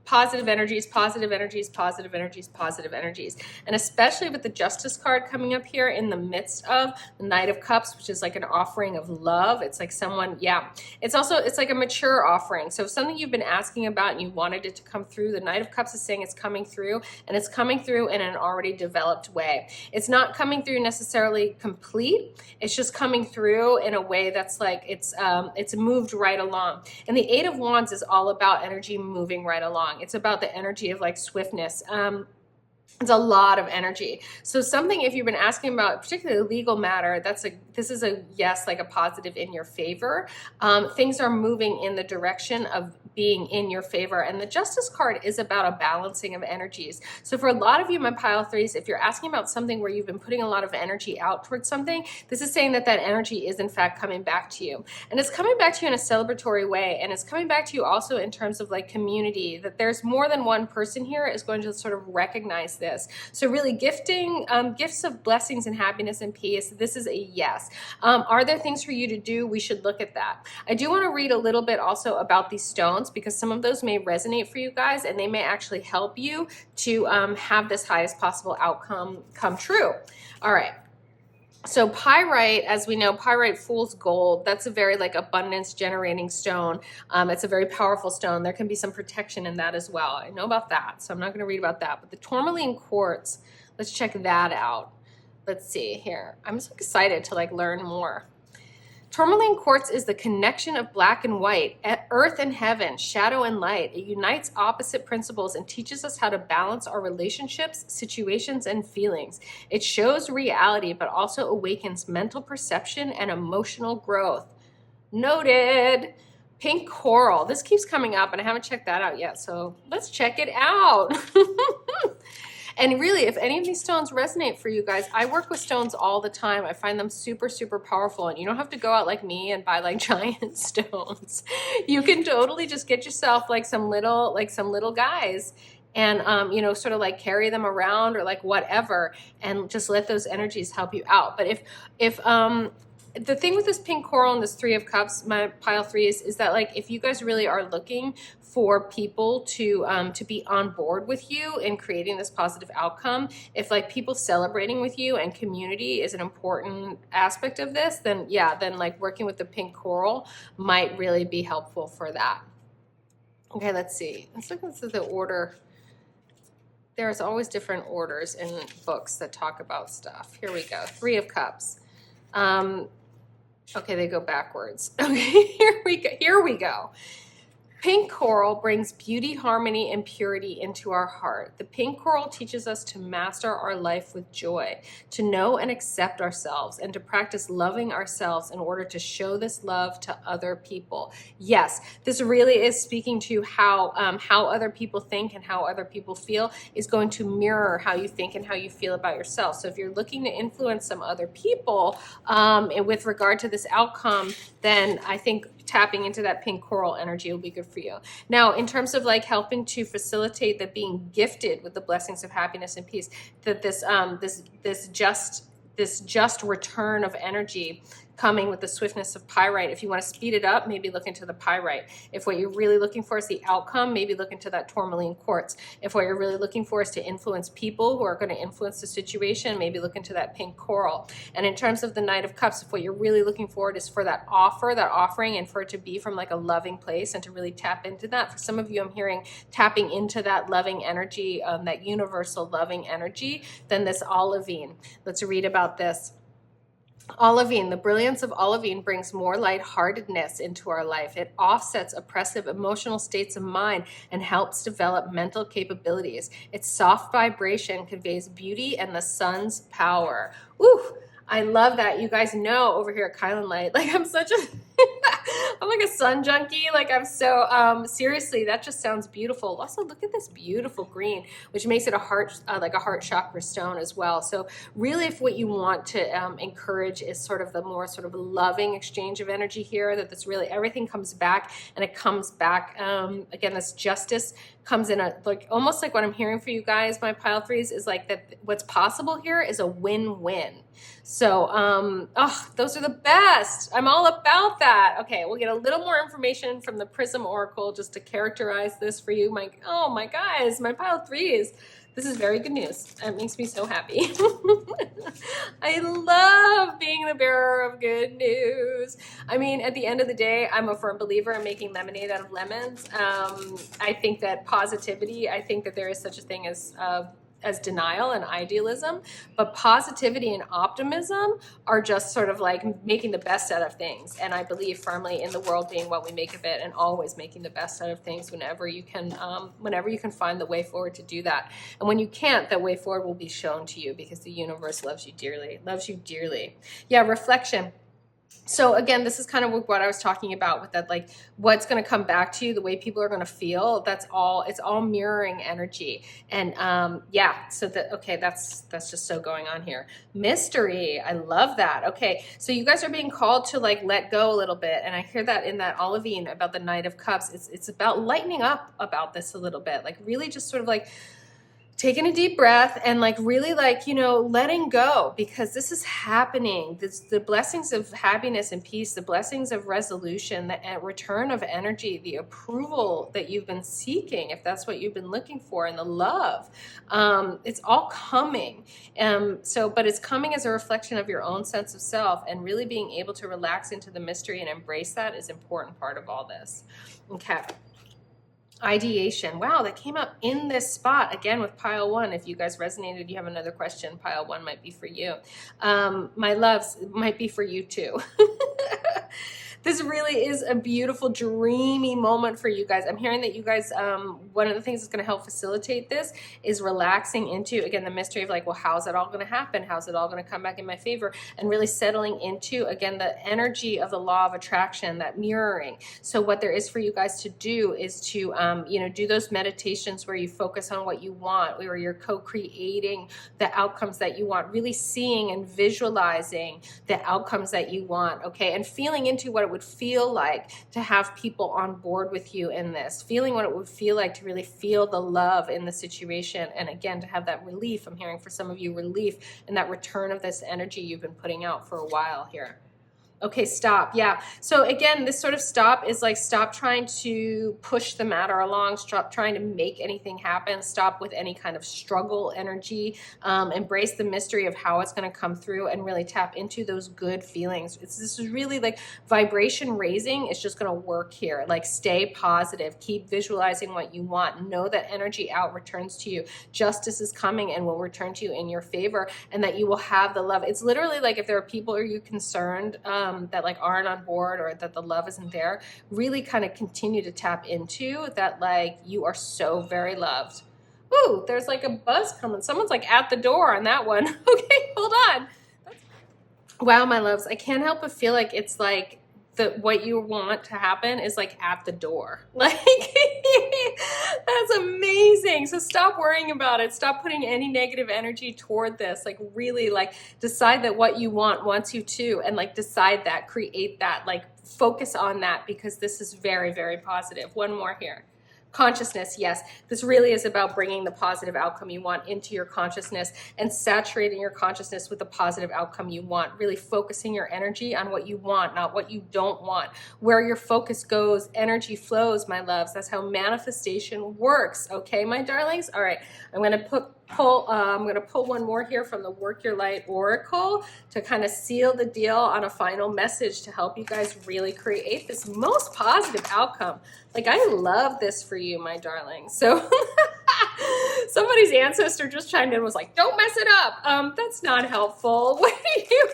positive energies, positive energies, positive energies, positive energies. And especially with the Justice card coming up here in the midst of the Knight of Cups, which is like an offering of love. It's like someone, yeah. It's like a mature offering. So if something you've been asking about and you wanted it to come through, the Knight of Cups is saying it's coming through, and it's coming through in an already developed way. It's not coming through necessarily complete. It's just coming through in a way that's like it's moved right along. And the 8 of Wands is all about energy moving right along. It's about the energy of like swiftness. It's a lot of energy. So something, if you've been asking about particularly legal matter, this is a yes, like a positive in your favor. Things are moving in the direction of being in your favor. And the Justice card is about a balancing of energies. So for a lot of you, my pile threes, if you're asking about something where you've been putting a lot of energy out towards something, this is saying that that energy is in fact coming back to you. And it's coming back to you in a celebratory way. And it's coming back to you also in terms of like community, that there's more than one person here is going to sort of recognize this. So really gifting, gifts of blessings and happiness and peace, this is a yes. Are there things for you to do? We should look at that. I do want to read a little bit also about these stones, because some of those may resonate for you guys and they may actually help you to have this highest possible outcome come true. All right. So pyrite, as we know, pyrite fool's gold. That's a very like abundance generating stone. It's a very powerful stone. There can be some protection in that as well. I know about that, so I'm not going to read about that. But the tourmaline quartz, let's check that out. Let's see here. I'm so excited to like learn more. Tourmaline quartz is the connection of black and white, earth and heaven, shadow and light. It unites opposite principles and teaches us how to balance our relationships, situations, and feelings. It shows reality, but also awakens mental perception and emotional growth. Noted. Pink coral. This keeps coming up, and I haven't checked that out yet, so let's check it out. And really, if any of these stones resonate for you guys, I work with stones all the time. I find them super, super powerful. And you don't have to go out like me and buy like giant stones. You can totally just get yourself like some little guys and, you know, sort of like carry them around or like whatever, and just let those energies help you out. But if the thing with this pink coral and this Three of Cups, my pile threes, is that like if you guys really are looking for people to be on board with you in creating this positive outcome, if like people celebrating with you and community is an important aspect of this, then yeah, then like working with the pink coral might really be helpful for that. Okay, let's see. Let's look into the order. There's always different orders in books that talk about stuff. Here we go. Three of Cups. Okay, they go backwards. Okay, here we go. Pink coral brings beauty, harmony, and purity into our heart. The pink coral teaches us to master our life with joy, to know and accept ourselves, and to practice loving ourselves in order to show this love to other people. Yes, this really is speaking to how other people think and how other people feel is going to mirror how you think and how you feel about yourself. So if you're looking to influence some other people and with regard to this outcome, then I think tapping into that pink coral energy will be good for you. Now, in terms of like helping to facilitate the being gifted with the blessings of happiness and peace, that this just return of energy coming with the swiftness of pyrite. If you want to speed it up, maybe look into the pyrite. If what you're really looking for is the outcome, maybe look into that tourmaline quartz. If what you're really looking for is to influence people who are going to influence the situation, maybe look into that pink coral. And in terms of the Knight of Cups, if what you're really looking for is for that offering, and for it to be from like a loving place and to really tap into that. For some of you, I'm hearing tapping into that loving energy, that universal loving energy, then this olivine. Let's read about this. Olivine, the brilliance of olivine brings more lightheartedness into our life. It offsets oppressive emotional states of mind and helps develop mental capabilities. Its soft vibration conveys beauty and the sun's power. Woo! I love that. You guys know over here at kylinlight, like I'm such a, I'm like a sun junkie. Like I'm so, seriously, that just sounds beautiful. Also, look at this beautiful green, which makes it a heart, like a heart chakra stone as well. So really, if what you want to encourage is sort of the more sort of loving exchange of energy here, that this really, everything comes back, and it comes back, again, this justice comes in a, like almost like what I'm hearing for you guys, my pile threes, is like that what's possible here is a win-win. So, those are the best. I'm all about that. Okay, we'll get a little more information from the Prism Oracle just to characterize this for you. Oh my guys, my pile threes. This is very good news. It makes me so happy. I love being the bearer of good news. I mean, at the end of the day, I'm a firm believer in making lemonade out of lemons. I think that positivity, I think that there is such a thing as denial and idealism, but positivity and optimism are just sort of like making the best out of things. And I believe firmly in the world being what we make of it, and always making the best out of things whenever you can find the way forward to do that. And when you can't, that way forward will be shown to you, because the universe loves you dearly, Yeah, reflection. So again, this is kind of what I was talking about with that, like what's going to come back to you, the way people are going to feel. That's all. It's all mirroring energy. And yeah, so that, okay, that's just so going on here. Mystery. I love that. Okay, so you guys are being called to like let go a little bit, and I hear that in that olivine about the Knight of Cups. It's about lightening up about this a little bit, like really just sort of like taking a deep breath and like really like, you know, letting go, because this is happening. The blessings of happiness and peace, the blessings of resolution, the return of energy, the approval that you've been seeking, if that's what you've been looking for, and the love, it's all coming. But it's coming as a reflection of your own sense of self, and really being able to relax into the mystery and embrace that is an important part of all this. Okay. Ideation. Wow, that came up in this spot again with pile 1. If you guys resonated, you have another question, pile 1 might be for you. My loves, might be for you too. This really is a beautiful, dreamy moment for you guys. I'm hearing that you guys, one of the things that's going to help facilitate this is relaxing into, again, the mystery of like, well, how's it all going to happen? How's it all going to come back in my favor? And really settling into, again, the energy of the law of attraction, that mirroring. So what there is for you guys to do is to, you know, do those meditations where you focus on what you want, where you're co-creating the outcomes that you want, really seeing and visualizing the outcomes that you want, okay? And feeling into what it would feel like to have people on board with you in this, feeling what it would feel like to really feel the love in the situation. And again, to have that relief. I'm hearing for some of you relief and that return of this energy you've been putting out for a while here. Okay, stop. Yeah. So again, this sort of stop is like, stop trying to push the matter along, stop trying to make anything happen, stop with any kind of struggle energy, embrace the mystery of how it's going to come through, and really tap into those good feelings. This is really like vibration raising. It's just going to work here. Like, stay positive, keep visualizing what you want, know that energy out returns to you. Justice is coming and will return to you in your favor, and that you will have the love. It's literally like, if there are people, are you concerned, that like aren't on board, or that the love isn't there, really kind of continue to tap into that, like, you are so very loved. Ooh, there's like a buzz coming. Someone's like at the door on that one. Okay, hold on. Wow, my loves, I can't help but feel like it's like what you want to happen is like at the door. Like, that's amazing. So stop worrying about it. Stop putting any negative energy toward this. Like, really, like, decide that what you want wants you to, and like decide that, create that, like focus on that, because this is very, very positive. One more here. Consciousness, yes. This really is about bringing the positive outcome you want into your consciousness and saturating your consciousness with the positive outcome you want. Really focusing your energy on what you want, not what you don't want. Where your focus goes, energy flows, my loves. That's how manifestation works. Okay, my darlings? All right, I'm going to pull one more here from the Work Your Light Oracle to kind of seal the deal on a final message to help you guys really create this most positive outcome. Like, I love this for you, my darlings. So somebody's ancestor just chimed in and was like, don't mess it up. That's not helpful. What do you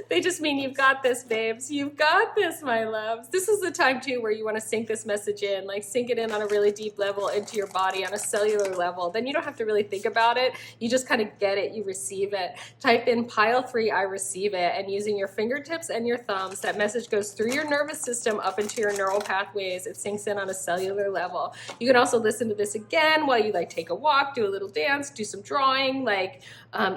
They just mean you've got this, babes. You've got this, my loves. This is the time, too, where you want to sink this message in, like sink it in on a really deep level into your body, on a cellular level. Then you don't have to really think about it. You just kind of get it. You receive it. Type in pile 3, I receive it. And using your fingertips and your thumbs, that message goes through your nervous system up into your neural pathways. It sinks in on a cellular level. You can also listen to this again while you like take a walk, do a little dance, do some drawing, like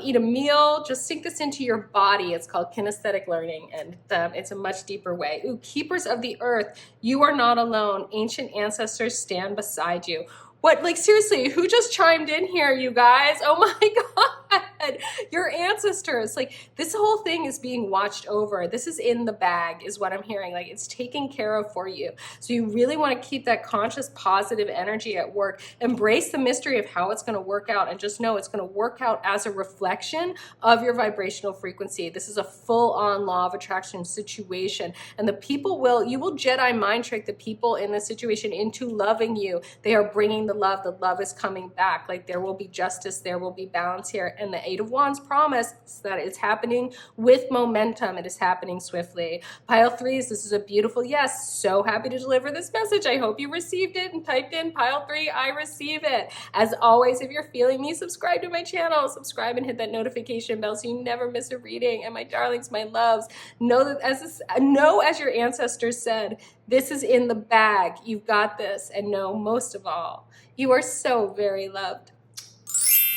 eat a meal. Just sink this into your body. It's called kinesthetic learning, and it's a much deeper way. Ooh, keepers of the earth, you are not alone. Ancient ancestors stand beside you. What, like, seriously, who just chimed in here, you guys? Oh my God, your ancestors. Like, this whole thing is being watched over. This is in the bag, is what I'm hearing. Like, it's taken care of for you. So you really want to keep that conscious, positive energy at work. Embrace the mystery of how it's going to work out, and just know it's going to work out as a reflection of your vibrational frequency. This is a full-on law of attraction situation. And you will Jedi mind trick the people in this situation into loving you. They are bringing the love is coming back. Like, there will be justice, there will be balance here, and Eight of Wands promise that it's happening with momentum. It is happening swiftly. Pile 3s, this is a beautiful yes. So happy to deliver this message. I hope you received it and typed in pile 3, I receive it. As always, if you're feeling me, subscribe to my channel. Subscribe and hit that notification bell so you never miss a reading. And my darlings, my loves, know that as your ancestors said, this is in the bag. You've got this. And know, most of all, you are so very loved.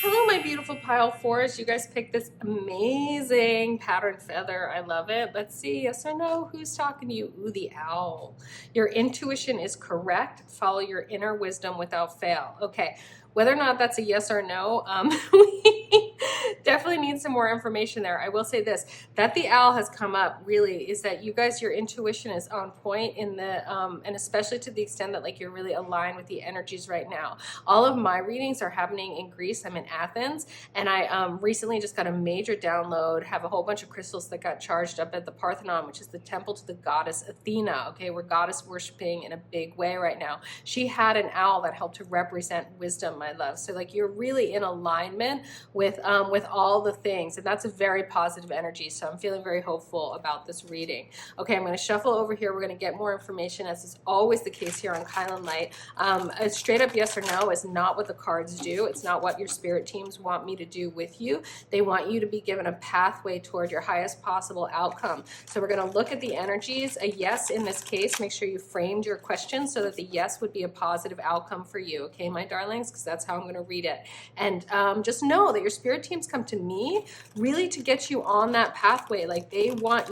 Hello, my beautiful pile 4s. You guys picked this amazing pattern feather. I love it. Let's see, yes or no? Who's talking to you? Ooh, the owl. Your intuition is correct. Follow your inner wisdom without fail. Okay, whether or not that's a yes or no, we definitely need some more information there. I will say this, that the owl has come up really is that you guys, your intuition is on point in the, and especially to the extent that like you're really aligned with the energies right now. All of my readings are happening in Greece. I'm in Athens, and I recently just got a major download, have a whole bunch of crystals that got charged up at the Parthenon, which is the temple to the goddess Athena. Okay, we're goddess worshiping in a big way right now. She had an owl that helped to represent wisdom, my love. So like you're really in alignment with all the things, and that's a very positive energy. So I'm feeling very hopeful about this reading. Okay, I'm going to shuffle over here. We're going to get more information, as is always the case here on Kylan Light. A straight up yes or no is not what the cards do. It's not what your spirit teams want me to do with you. They want you to be given a pathway toward your highest possible outcome. So we're going to look at the energies. A yes in this case, make sure you framed your question so that the yes would be a positive outcome for you. Okay, my darlings, because that's how I'm going to read it. And just know that your spirit teams come to me really to get you on that pathway. Like they want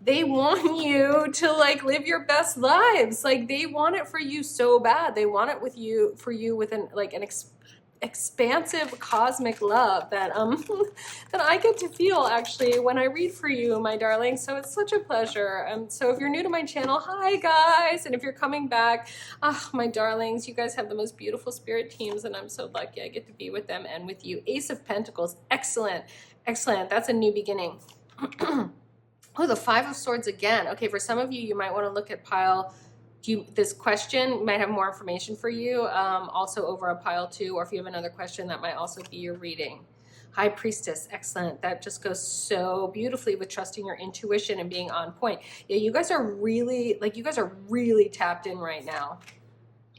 they want you to like live your best lives. Like they want it for you so bad. They want it with you, for you with an expansive cosmic love that that I get to feel actually when I read for you, my darling. So it's such a pleasure. So if you're new to my channel, hi guys, and if you're coming back, my darlings, you guys have the most beautiful spirit teams, and I'm so lucky I get to be with them and with you. Ace of Pentacles, excellent, excellent. That's a new beginning. Oh, the Five of Swords again. Okay, for some of you, you might want to look at pile. This question might have more information for you, also over a pile 2, or if you have another question, that might also be your reading. High Priestess, excellent. That just goes so beautifully with trusting your intuition and being on point. Yeah, you guys are really, tapped in right now.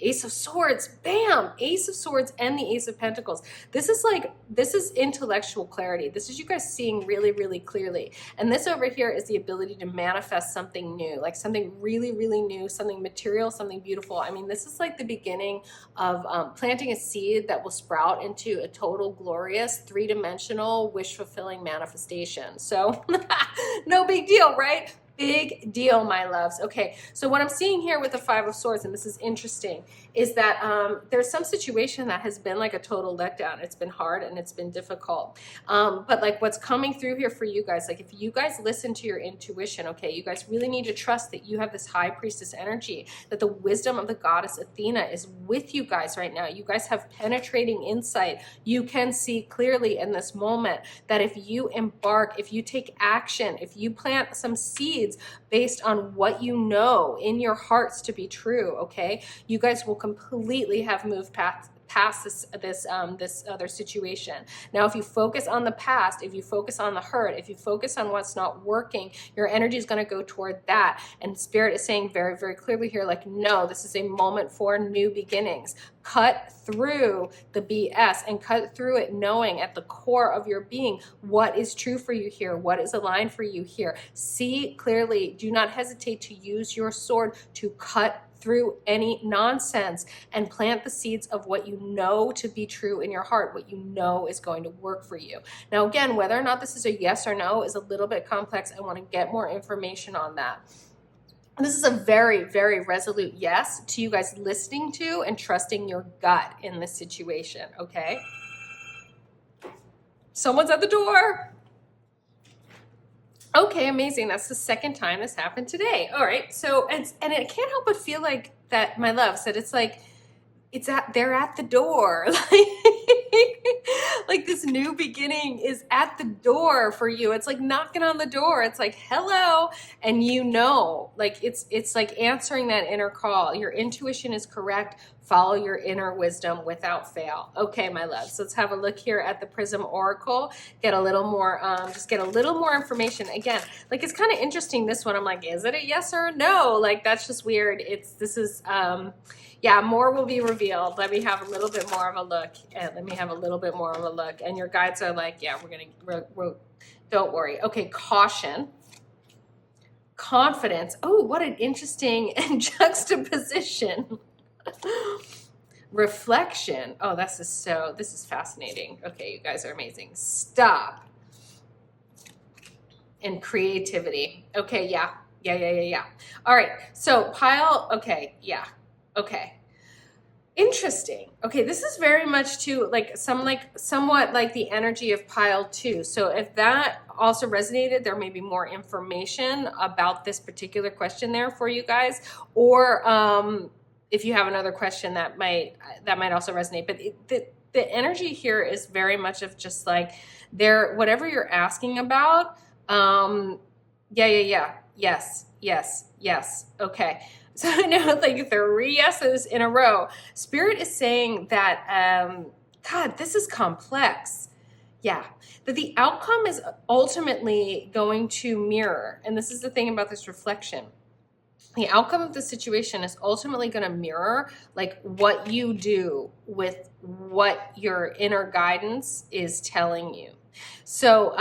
Ace of Swords, bam, Ace of Swords and the Ace of Pentacles. This is intellectual clarity. This is you guys seeing really, really clearly. And this over here is the ability to manifest something new, like something really, really new, something material, something beautiful. I mean, this is like the beginning of planting a seed that will sprout into a total glorious, three-dimensional, wish-fulfilling manifestation. So no big deal, right? Big deal, my loves. Okay, so what I'm seeing here with the Five of Swords, and this is interesting, is that there's some situation that has been like a total letdown. It's been hard and it's been difficult. But like what's coming through here for you guys, like if you guys listen to your intuition, okay, you guys really need to trust that you have this High Priestess energy, that the wisdom of the goddess Athena is with you guys right now. You guys have penetrating insight. You can see clearly in this moment that if you embark, if you take action, if you plant some seeds based on what you know in your hearts to be true, okay, you guys will completely have moved past this other situation. Now, if you focus on the past, if you focus on the hurt, if you focus on what's not working, your energy is going to go toward that. And Spirit is saying very, very clearly here, like, no, this is a moment for new beginnings. Cut through the BS and cut through it knowing at the core of your being what is true for you here, what is aligned for you here. See clearly. Do not hesitate to use your sword to cut through any nonsense and plant the seeds of what you know to be true in your heart, what you know is going to work for you. Now, again, whether or not this is a yes or no is a little bit complex. I want to get more information on that. This is a very, very resolute yes to you guys listening to and trusting your gut in this situation, okay? Someone's at the door. Okay, amazing. That's the second time this happened today. All right, so, and it can't help but feel like that, my loves, that it's like, they're at the door. like this new beginning is at the door for you. It's like knocking on the door. It's like, hello. And you know, like it's like answering that inner call. Your intuition is correct. Follow your inner wisdom without fail. Okay, my loves, let's have a look here at the Prism Oracle. Get a little more, just get a little more information. Again, like it's kind of interesting, this one. I'm like, is it a yes or a no? Like, that's just weird. Yeah, more will be revealed. Let me have a little bit more of a look. And let me have a little bit more of a look. And your guides are like, yeah, don't worry. Okay, caution. Confidence. Oh, what an interesting juxtaposition. Reflection. Oh, this is fascinating. Okay, you guys are amazing. Stop. And creativity. Okay, yeah. All right, so pile, okay, yeah. Okay. Interesting. Okay, this is very much too somewhat like the energy of pile 2. So if that also resonated, there may be more information about this particular question there for you guys, or if you have another question that might also resonate. But the energy here is very much of just like whatever you're asking about. Yes. Okay. So I know like 3 yeses in a row. Spirit is saying that, God, this is complex. Yeah, that the outcome is ultimately going to mirror. And this is the thing about this reflection. The outcome of the situation is ultimately going to mirror like what you do with what your inner guidance is telling you. So,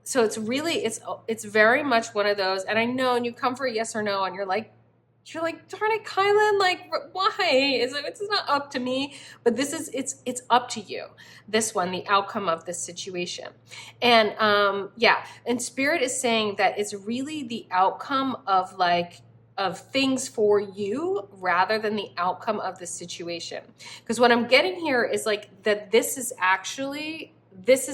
so it's really, it's very much one of those, and I know, and you come for a yes or no, and you're like, darn it, Kylan, like, why? It's not up to me, but this is, it's up to you. This one, the outcome of this situation. And yeah, and Spirit is saying that it's really the outcome of things for you rather than the outcome of the situation. Because what I'm getting here is like that this is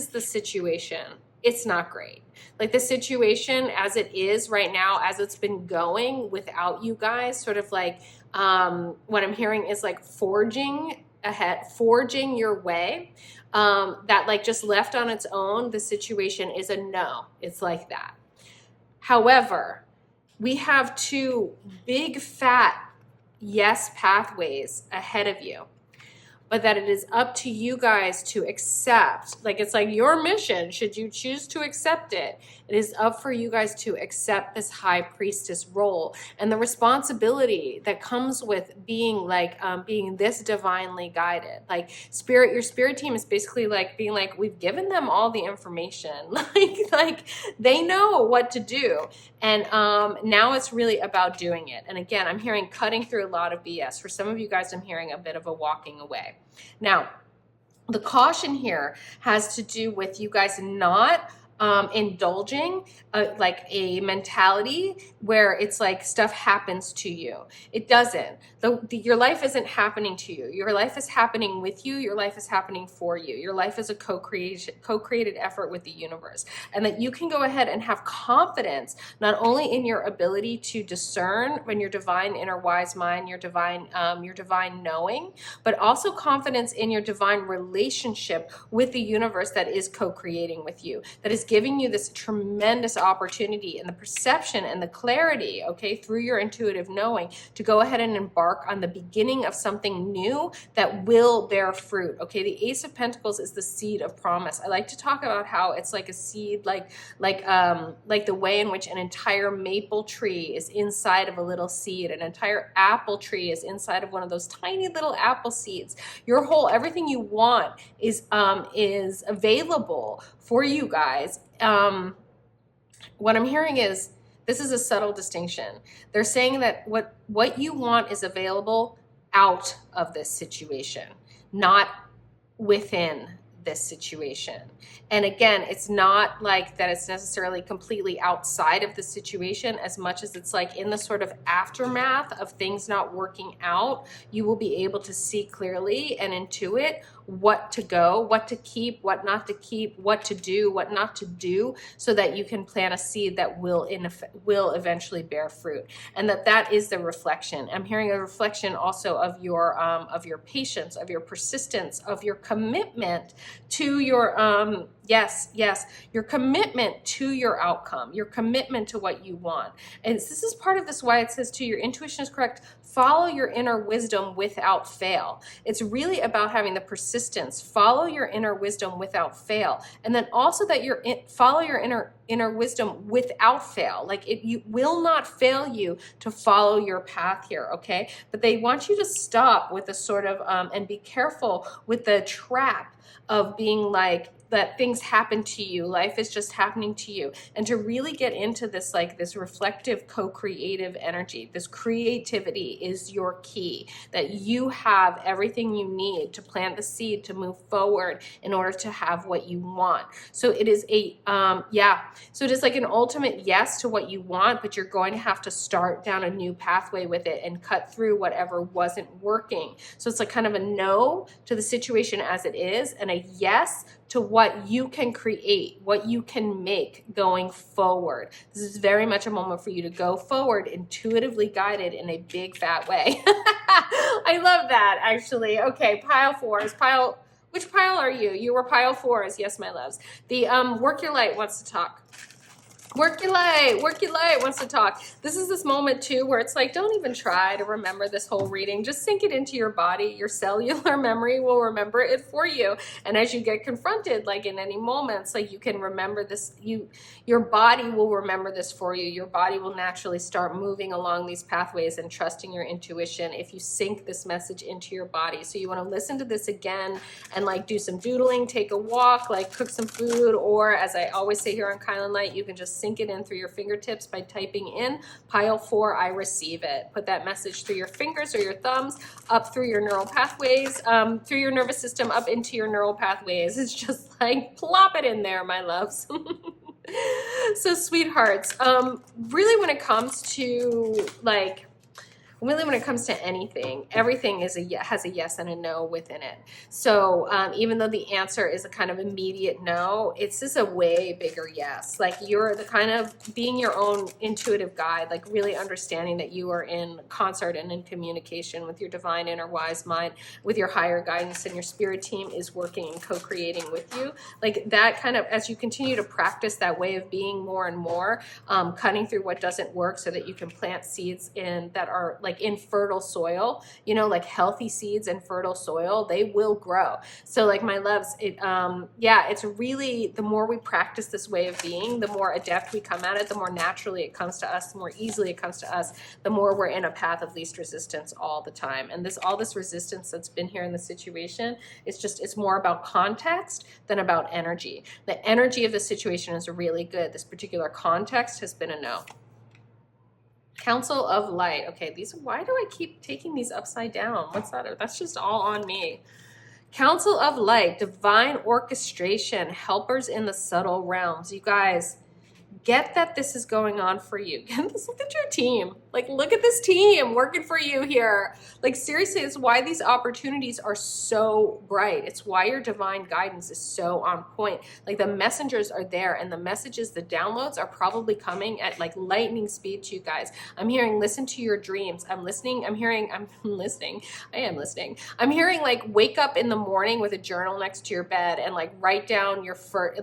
the situation. It's not great. Like the situation as it is right now, as it's been going without you guys, sort of like what I'm hearing is like forging your way, that like just left on its own, the situation is a no. It's like that. However, we have 2 big fat yes pathways ahead of you, but that it is up to you guys to accept. Like, it's like your mission, should you choose to accept it. It is up for you guys to accept this high priestess role and the responsibility that comes with being like, being this divinely guided. Like your spirit team is basically like being like, we've given them all the information. like they know what to do. And now it's really about doing it. And again, I'm hearing cutting through a lot of BS. For some of you guys, I'm hearing a bit of a walking away. Now, the caution here has to do with you guys not indulging like a mentality where it's like stuff happens to you. It doesn't. Your life isn't happening to you. Your life is happening with you. Your life is happening for you. Your life is a co-created effort with the universe. And that you can go ahead and have confidence not only in your ability to discern when your divine inner wise mind, your divine knowing, but also confidence in your divine relationship with the universe that is co-creating with you, that is giving you this tremendous opportunity and the perception and the clarity, okay, through your intuitive knowing to go ahead and embark on the beginning of something new that will bear fruit. Okay, the Ace of Pentacles is the seed of promise. I like to talk about how it's like a seed, like the way in which an entire maple tree is inside of a little seed, an entire apple tree is inside of one of those tiny little apple seeds. Your whole, everything you want is available for you guys. What I'm hearing is, this is a subtle distinction. They're saying that what you want is available out of this situation, not within this situation. And again, it's not like that it's necessarily completely outside of the situation as much as it's like in the sort of aftermath of things not working out, you will be able to see clearly and intuit what to go, what to keep, what not to keep, what to do, what not to do, so that you can plant a seed that will eventually bear fruit. And that is the reflection. I'm hearing a reflection also of your patience, of your persistence, of your commitment to your your commitment to your outcome, your commitment to what you want. And this is part of this why it says to your intuition is correct. Follow your inner wisdom without fail. It's really about having the persistence. Follow your inner wisdom without fail. And then also that follow your inner wisdom without fail. Like you will not fail you to follow your path here, okay? But they want you to stop with a sort of, and be careful with the trap of being like, that things happen to you, life is just happening to you, and to really get into this, like this reflective co-creative energy. This creativity is your key, that you have everything you need to plant the seed to move forward in order to have what you want. So it is so it is like an ultimate yes to what you want, but you're going to have to start down a new pathway with it and cut through whatever wasn't working. So it's like kind of a no to the situation as it is, and a yes to what you can create, what you can make going forward. This is very much a moment for you to go forward, intuitively guided in a big fat way. I love that, actually. Okay, pile 4s. Which pile are you? You were pile 4s. Yes, my loves. The Work Your Light wants to talk. Work Your Light wants to talk. This is this moment too where it's like, don't even try to remember this whole reading. Just sink it into your body. Your cellular memory will remember it for you. And as you get confronted, like in any moments, like you can remember this, your body will remember this for you. Your body will naturally start moving along these pathways and trusting your intuition if you sink this message into your body. So you want to listen to this again and like do some doodling, take a walk, like cook some food, or as I always say here on Kylinlight, you can just sink it in through your fingertips by typing in pile 4, I receive it. Put that message through your fingers or your thumbs, up through your neural pathways, through your nervous system, up into your neural pathways. It's just like plop it in there, my loves. So sweethearts, really when it comes to like, really when it comes to anything, everything has a yes and a no within it. So even though the answer is a kind of immediate no, it's just a way bigger yes. Like you're the kind of being your own intuitive guide, like really understanding that you are in concert and in communication with your divine inner wise mind, with your higher guidance, and your spirit team is working and co-creating with you. Like that kind of, as you continue to practice that way of being more and more, cutting through what doesn't work so that you can plant seeds that are like in fertile soil, you know, like healthy seeds in fertile soil, they will grow. So like my loves, it's really, the more we practice this way of being, the more adept we come at it, the more naturally it comes to us, the more easily it comes to us, the more we're in a path of least resistance all the time. And all this resistance that's been here in the situation, it's more about context than about energy. The energy of the situation is really good. This particular context has been a no. Council of Light. Okay, why do I keep taking these upside down? What's that? That's just all on me. Council of Light, divine orchestration, helpers in the subtle realms. You guys, get that this is going on for you. Look at your team. Like, look at this team working for you here. Like, seriously, it's why these opportunities are so bright. It's why your divine guidance is so on point. Like, the messengers are there, and the messages, the downloads are probably coming at like lightning speed to you guys. I'm hearing, listen to your dreams. I'm listening. I'm listening. I am listening. I'm hearing like, wake up in the morning with a journal next to your bed and like write down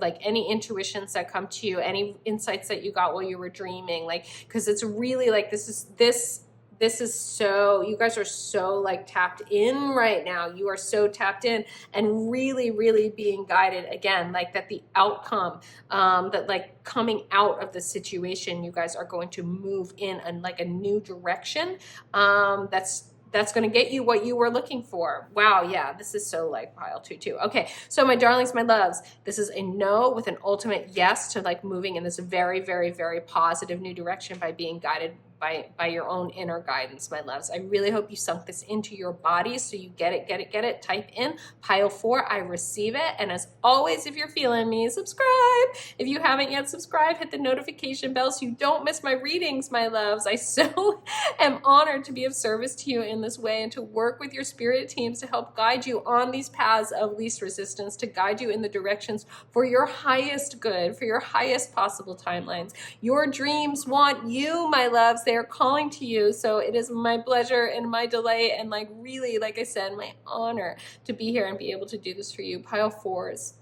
like any intuitions that come to you, any insights that you got while you were dreaming, like, because it's really like this is so, you guys are so like tapped in right now. You are so tapped in and really, really being guided again, like that the outcome, that like coming out of the situation, you guys are going to move in like a new direction. That's going to get you what you were looking for. Wow, yeah, this is so like pile 2 too. Okay, so my darlings, my loves, this is a no with an ultimate yes to like moving in this very, very, very positive new direction by being guided by your own inner guidance, my loves. I really hope you sunk this into your body so you get it, get it, get it. Type in pile 4, I receive it. And as always, if you're feeling me, subscribe. If you haven't yet subscribed, hit the notification bell so you don't miss my readings, my loves. I so am honored to be of service to you in this way and to work with your spirit teams to help guide you on these paths of least resistance, to guide you in the directions for your highest good, for your highest possible timelines. Your dreams want you, my loves. They are calling to you. So it is my pleasure and my delight and like really, like I said, my honor to be here and be able to do this for you. Pile 4s.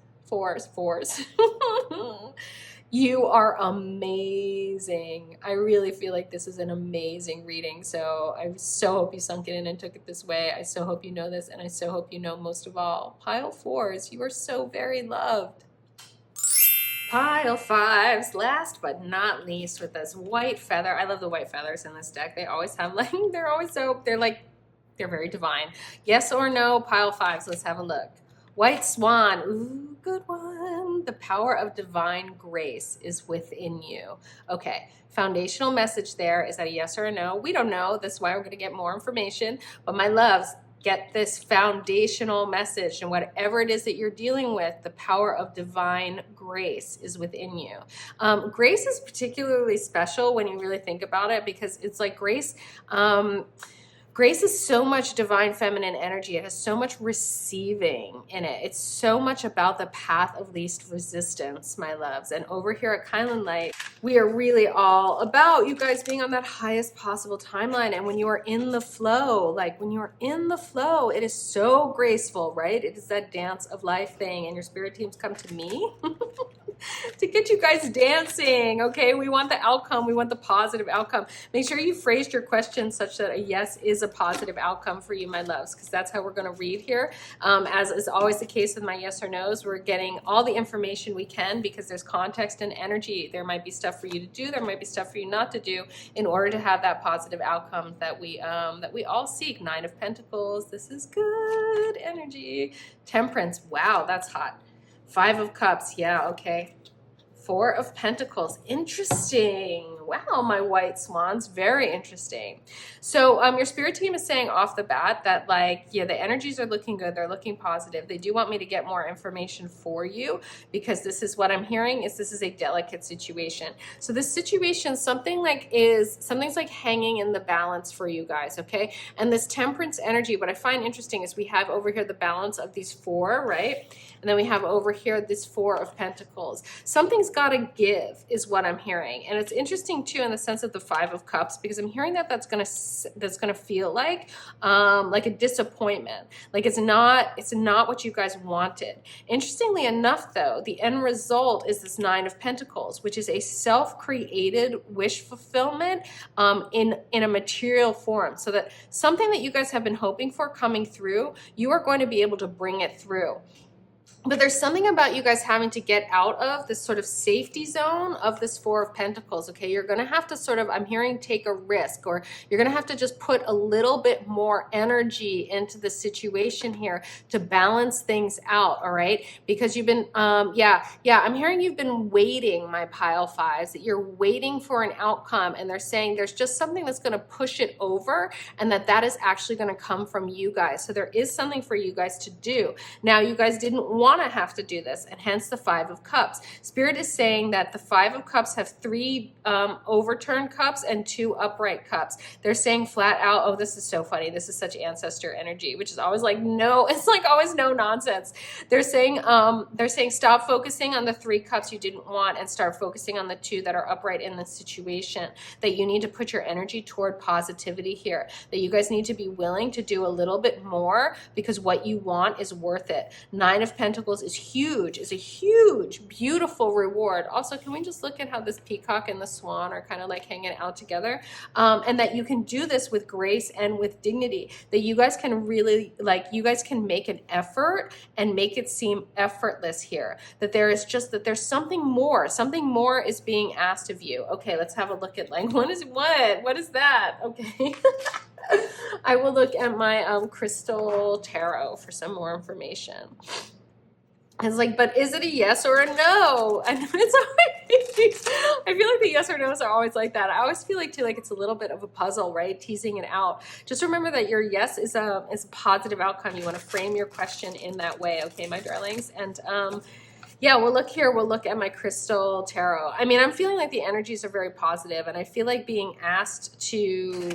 You are amazing. I really feel like this is an amazing reading. So I so hope you sunk it in and took it this way. I so hope you know this, and I so hope you know most of all, pile 4s, you are so very loved. Pile 5s, last but not least, with this white feather. I love the white feathers in this deck. They always have like, they're very divine. Yes or no, pile 5s, let's have a look. White swan, ooh, good one. The power of divine grace is within you. Okay, foundational message there. Is that a yes or a no? We don't know. That's why we're going to get more information. But my loves, get this foundational message, and whatever it is that you're dealing with, the power of divine grace is within you. Grace is particularly special when you really think about it, because it's like grace. Grace is so much divine feminine energy. It has so much receiving in it. It's so much about the path of least resistance, my loves. And over here at kylinlight, we are really all about you guys being on that highest possible timeline. And when you are in the flow, like when you are in the flow, it is so graceful, right? It is that dance of life thing. And your spirit teams come to me to get you guys dancing, okay? We want the outcome. We want the positive outcome. Make sure you phrased your question such that a yes is a positive outcome for you, my loves, because that's how we're going to read here. As is always the case with my yes or no's, we're getting all the information we can because there's context and energy. There might be stuff for you to do. There might be stuff for you not to do in order to have that positive outcome that we all seek. 9 of Pentacles. This is good energy. Temperance. Wow, that's hot. 5 of Cups, yeah, okay. 4 of Pentacles, interesting. Wow, my white swans, very interesting. So your spirit team is saying off the bat that like, yeah, the energies are looking good. They're looking positive. They do want me to get more information for you because this is what I'm hearing is this is a delicate situation. So this situation, something's like hanging in the balance for you guys, okay? And this temperance energy, what I find interesting is we have over here the balance of these 4, right? And then we have over here this 4 of Pentacles. Something's got to give is what I'm hearing. And it's interesting too in the sense of the 5 of Cups, because I'm hearing that that's gonna feel like a disappointment. Like it's not what you guys wanted. Interestingly enough though, the end result is this 9 of Pentacles, which is a self-created wish fulfillment in a material form. So that something that you guys have been hoping for coming through, you are going to be able to bring it through. But there's something about you guys having to get out of this sort of safety zone of this 4 of Pentacles, okay? You're going to have to sort of, I'm hearing, take a risk, or you're going to have to just put a little bit more energy into the situation here to balance things out, all right? Because you've been, I'm hearing you've been waiting, my pile 5s, that you're waiting for an outcome, and they're saying there's just something that's going to push it over, and that is actually going to come from you guys. So there is something for you guys to do. Now, you guys didn't want to have to do this, and hence the 5 of Cups. Spirit is saying that the 5 of Cups have 3 overturned cups and 2 upright cups. They're saying flat out, oh, this is so funny. This is such ancestor energy, which is always like, no, it's like always no nonsense. They're saying stop focusing on the 3 cups you didn't want and start focusing on the 2 that are upright in the situation. That you need to put your energy toward positivity here. That you guys need to be willing to do a little bit more because what you want is worth it. 9 of Pentacles is huge, is a huge, beautiful reward. Also, can we just look at how this peacock and the swan are kind of like hanging out together? And that you can do this with grace and with dignity. That you guys can really, like, you guys can make an effort and make it seem effortless here. That there's something more. Something more is being asked of you. Okay, let's have a look at like, what is that? Okay. I will look at my crystal tarot for some more information. It's like, but is it a yes or a no? And it's always, I feel like the yes or no's are always like that. I always feel like too, like it's a little bit of a puzzle, right? Teasing it out. Just remember that your yes is a positive outcome. You want to frame your question in that way, okay, my darlings? And yeah, we'll look here. We'll look at my crystal tarot. I mean, I'm feeling like the energies are very positive, and I feel like being asked to,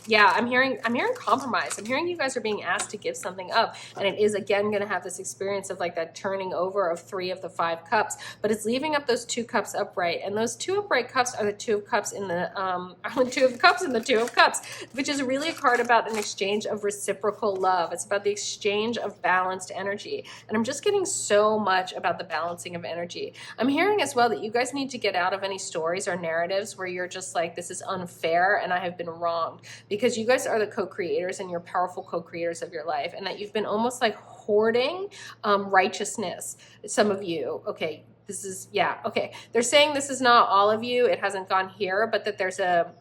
yeah, I'm hearing compromise. I'm hearing you guys are being asked to give something up, and it is again going to have this experience of like that turning over of 3 of the 5 cups, but it's leaving up those 2 cups upright, and those 2 upright cups are the 2 of cups in the are the 2 of cups and the 2 of cups, which is really a card about an exchange of reciprocal love. It's about the exchange of balanced energy, and I'm just getting so much about the balancing of energy. I'm hearing as well that you guys need to get out of any stories or narratives where you're just like, this is unfair and I have been wronged, because you guys are the co-creators and you're powerful co-creators of your life, and that you've been almost like hoarding righteousness. Some of you, okay, this is, yeah, okay. They're saying this is not all of you. It hasn't gone here, but that there's a,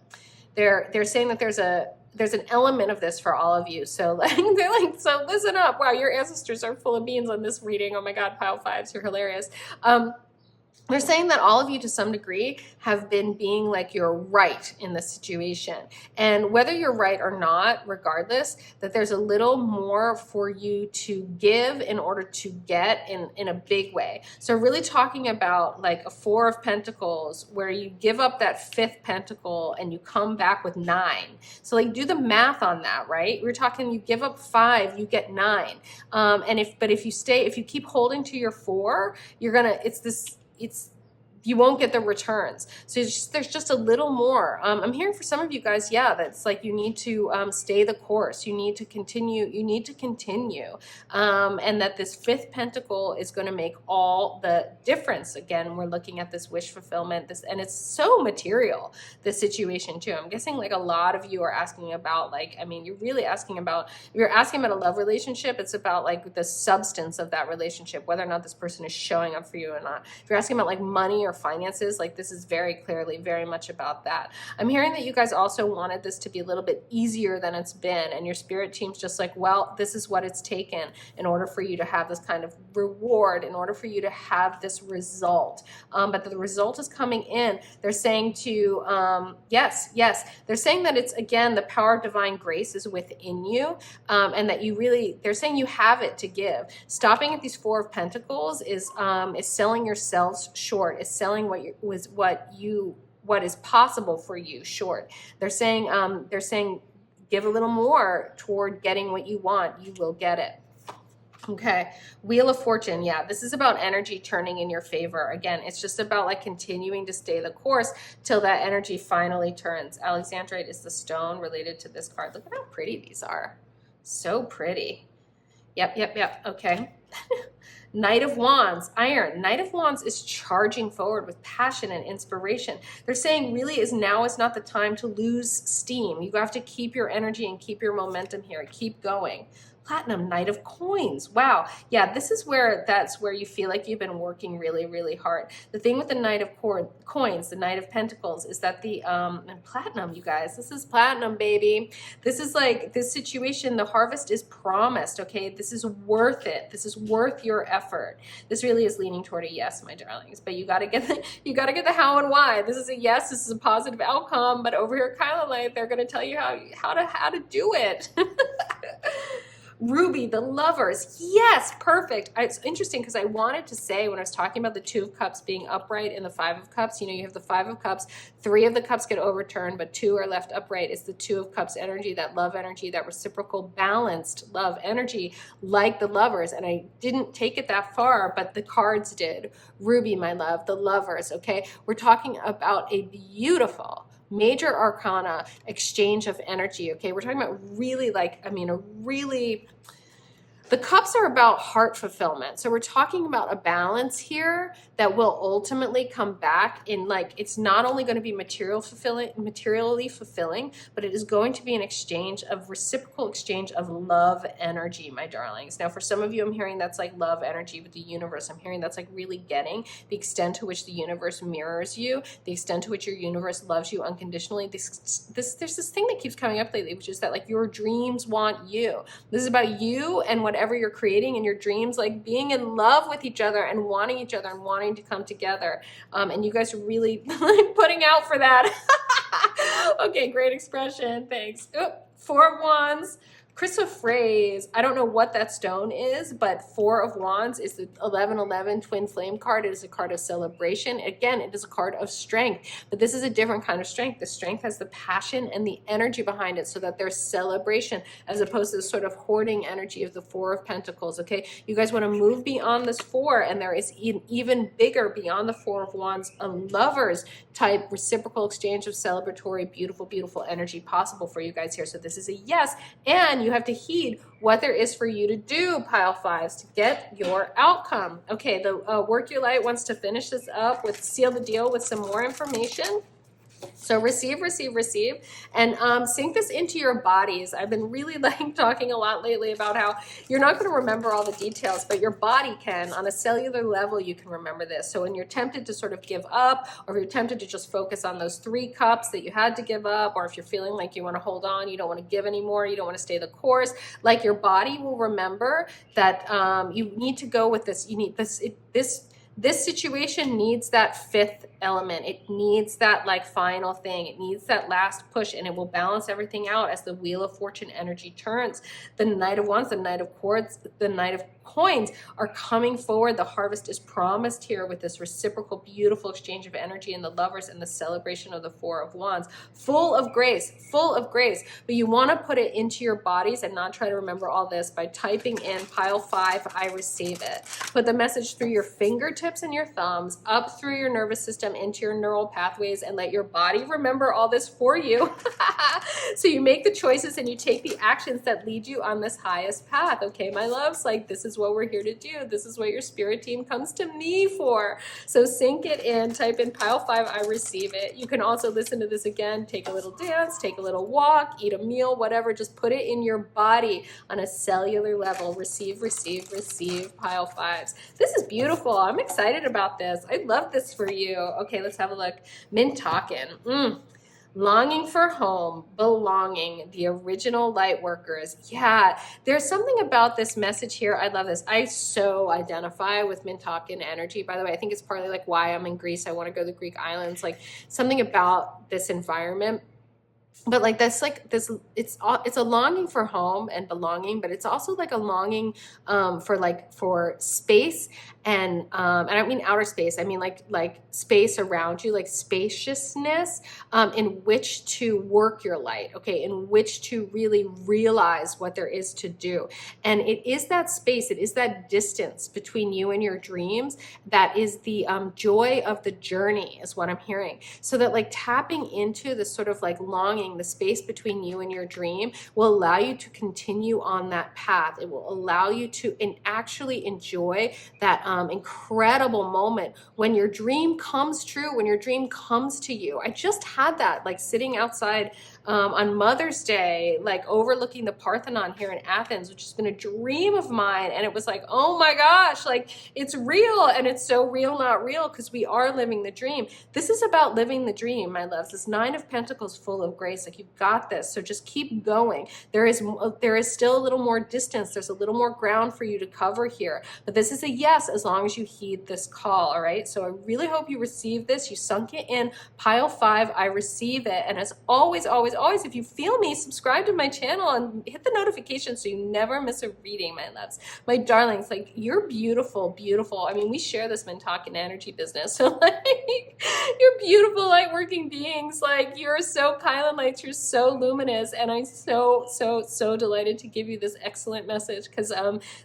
they're saying that there's an element of this for all of you. So like, they're like, so listen up. Wow, your ancestors are full of beans on this reading. Oh my God, pile 5s, you're hilarious. They're saying that all of you to some degree have been being like you're right in the situation. And whether you're right or not, regardless, that there's a little more for you to give in order to get in a big way. So really talking about like a 4 of Pentacles where you give up that 5th pentacle and you come back with 9. So like do the math on that, right? We're talking you give up 5, you get 9. And if you keep holding to your 4, you're gonna, you won't get the returns. So there's just a little more. I'm hearing for some of you guys, yeah, that's like you need to stay the course. You need to continue. And that this 5th pentacle is going to make all the difference. Again, we're looking at this wish fulfillment, and it's so material, this situation too. I'm guessing like a lot of you are asking about like, I mean, you're really asking about, if you're asking about a love relationship, it's about like the substance of that relationship, whether or not this person is showing up for you or not. If you're asking about like money or finances, like this is very clearly very much about that. I'm hearing that you guys also wanted this to be a little bit easier than it's been, and your spirit team's just like, well, this is what it's taken in order for you to have this kind of reward, in order for you to have this result. But the result is coming in. They're saying to, yes, they're saying that it's, again, the power of divine grace is within you, and that you really, they're saying you have it to give. Stopping at these 4 of Pentacles is selling yourselves short, is selling what is possible for you short. They're saying give a little more toward getting what you want. You will get it. Okay, Wheel of Fortune. Yeah, this is about energy turning in your favor. Again, it's just about like continuing to stay the course till that energy finally turns. Alexandrite is the stone related to this card. Look at how pretty these are. So pretty. Yep. Okay. Knight of Wands, Iron. Knight of Wands is charging forward with passion and inspiration. They're saying really now is not the time to lose steam. You have to keep your energy and keep your momentum here. Keep going. Platinum, Knight of Coins. Wow. Yeah, this is that's where you feel like you've been working really, really hard. The thing with the Knight of Coins, the Knight of Pentacles, is that and Platinum, you guys, this is Platinum, baby. This is like this situation, the harvest is promised, okay? This is worth it. This is worth your effort. This really is leaning toward a yes, my darlings, but you got to get the how and why. This is a yes, this is a positive outcome, but over here at kylinlight, they're going to tell you how to do it. Ruby, the Lovers. Yes, perfect. It's interesting because I wanted to say when I was talking about the 2 of Cups being upright and the 5 of Cups, you have the 5 of Cups, 3 of the cups get overturned, but 2 are left upright. It's the 2 of Cups energy, that love energy, that reciprocal balanced love energy, like the Lovers. And I didn't take it that far, but the cards did. Ruby, my love, the Lovers, okay? We're talking about a beautiful major arcana exchange of energy, okay? We're talking about really the cups are about heart fulfillment. So we're talking about a balance here that will ultimately come back in it's not only going to be materially fulfilling, but it is going to be an reciprocal exchange of love energy, my darlings. Now, for some of you, I'm hearing that's like love energy with the universe. I'm hearing that's like really getting the extent to which the universe mirrors you, the extent to which your universe loves you unconditionally. There's this thing that keeps coming up lately, which is that like your dreams want you. This is about you and whatever whatever you're creating in your dreams, like being in love with each other and wanting each other and wanting to come together. And you guys are really putting out for that. Okay, great expression. Thanks. Oh, 4 of Wands. Chrysoprase. I don't know what that stone is, but 4 of Wands is the 1111 twin flame card. It is a card of celebration. Again, it is a card of strength, but this is a different kind of strength. The strength has the passion and the energy behind it, so that there's celebration as opposed to the sort of hoarding energy of the 4 of Pentacles. Okay, you guys want to move beyond this 4, and there is even bigger beyond the 4 of Wands, a Lovers type reciprocal exchange of celebratory, beautiful, beautiful energy possible for you guys here. So this is a yes, and you have to heed what there is for you to do, pile 5s, to get your outcome. Okay, the Work Your Light wants to finish this up with seal the deal with some more information. So receive, receive, receive, and sink this into your bodies. I've been really talking a lot lately about how you're not going to remember all the details, but your body can. On a cellular level, you can remember this. So when you're tempted to sort of give up, or if you're tempted to just focus on those 3 cups that you had to give up, or if you're feeling like you want to hold on, you don't want to give anymore, you don't want to stay the course, like your body will remember that you need to go with this. You need this situation needs that 5th element. It needs that like final thing. It needs that last push, and it will balance everything out as the Wheel of Fortune energy turns. The Knight of Wands, the Knight of Swords, the Knight of Coins are coming forward. The harvest is promised here with this reciprocal, beautiful exchange of energy in the Lovers and the celebration of the 4 of Wands. Full of grace, full of grace. But you want to put it into your bodies and not try to remember all this by typing in pile 5, I receive it. Put the message through your fingertips and your thumbs, up through your nervous system into your neural pathways, and let your body remember all this for you. So you make the choices and you take the actions that lead you on this highest path. Okay, my loves, like this is what we're here to do. This is what your spirit team comes to me for. So sink it in, type in pile 5, I receive it. You can also listen to this again, take a little dance, take a little walk, eat a meal, whatever. Just put it in your body on a cellular level. Receive, receive, receive, pile 5s. This is beautiful. I'm excited about this. I love this for you. Okay, let's have a look. Mintalkin. Longing for home, belonging, the original light workers. Yeah, there's something about this message here. I love this. I so identify with Mintalkin energy. By the way, I think it's partly like why I'm in Greece. I want to go to the Greek islands. Like something about this environment. But like that's like this, it's a longing for home and belonging, but it's also like a longing for space, and I don't mean outer space. I mean like space around you, like spaciousness in which to work your light. Okay, in which to really realize what there is to do, and it is that space. It is that distance between you and your dreams that is the joy of the journey, is what I'm hearing. So that like tapping into this sort of like longing, the space between you and your dream, will allow you to continue on that path. It will allow you to actually enjoy that incredible moment when your dream comes true, when your dream comes to you. I just had that like sitting outside on Mother's Day, like overlooking the Parthenon here in Athens, which has been a dream of mine. And it was like, oh my gosh, like it's real, and it's so real, not real, because we are living the dream. This is about living the dream, my loves. This 9 of Pentacles full of grace, like you've got this. So just keep going. There is still a little more distance. There's a little more ground for you to cover here. But this is a yes, as long as you heed this call, all right? So I really hope you receive this. You sunk it in. Pile 5, I receive it. And as always, always, always, if you feel me, subscribe to my channel and hit the notification so you never miss a reading, my loves. My darlings, like you're beautiful, beautiful. I mean, we share this Mintalkin energy business. So like you're beautiful, light working beings. Like you're so kylinlight, you're so luminous. And I'm so, so, so delighted to give you this excellent message, because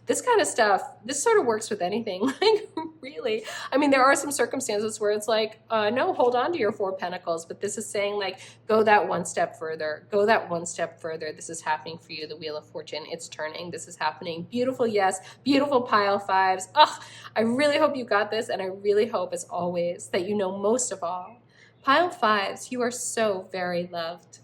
this kind of stuff, this sort of works with anything. Like really, I mean, there are some circumstances where it's like, no, hold on to your 4 Pentacles, but this is saying like, go that one step further, go that one step further. This is happening for you. The Wheel of Fortune, it's turning. This is happening. Beautiful, yes, beautiful pile 5s. Oh, I really hope you got this, and I really hope, as always, that you know most of all, pile 5s, you are so very loved.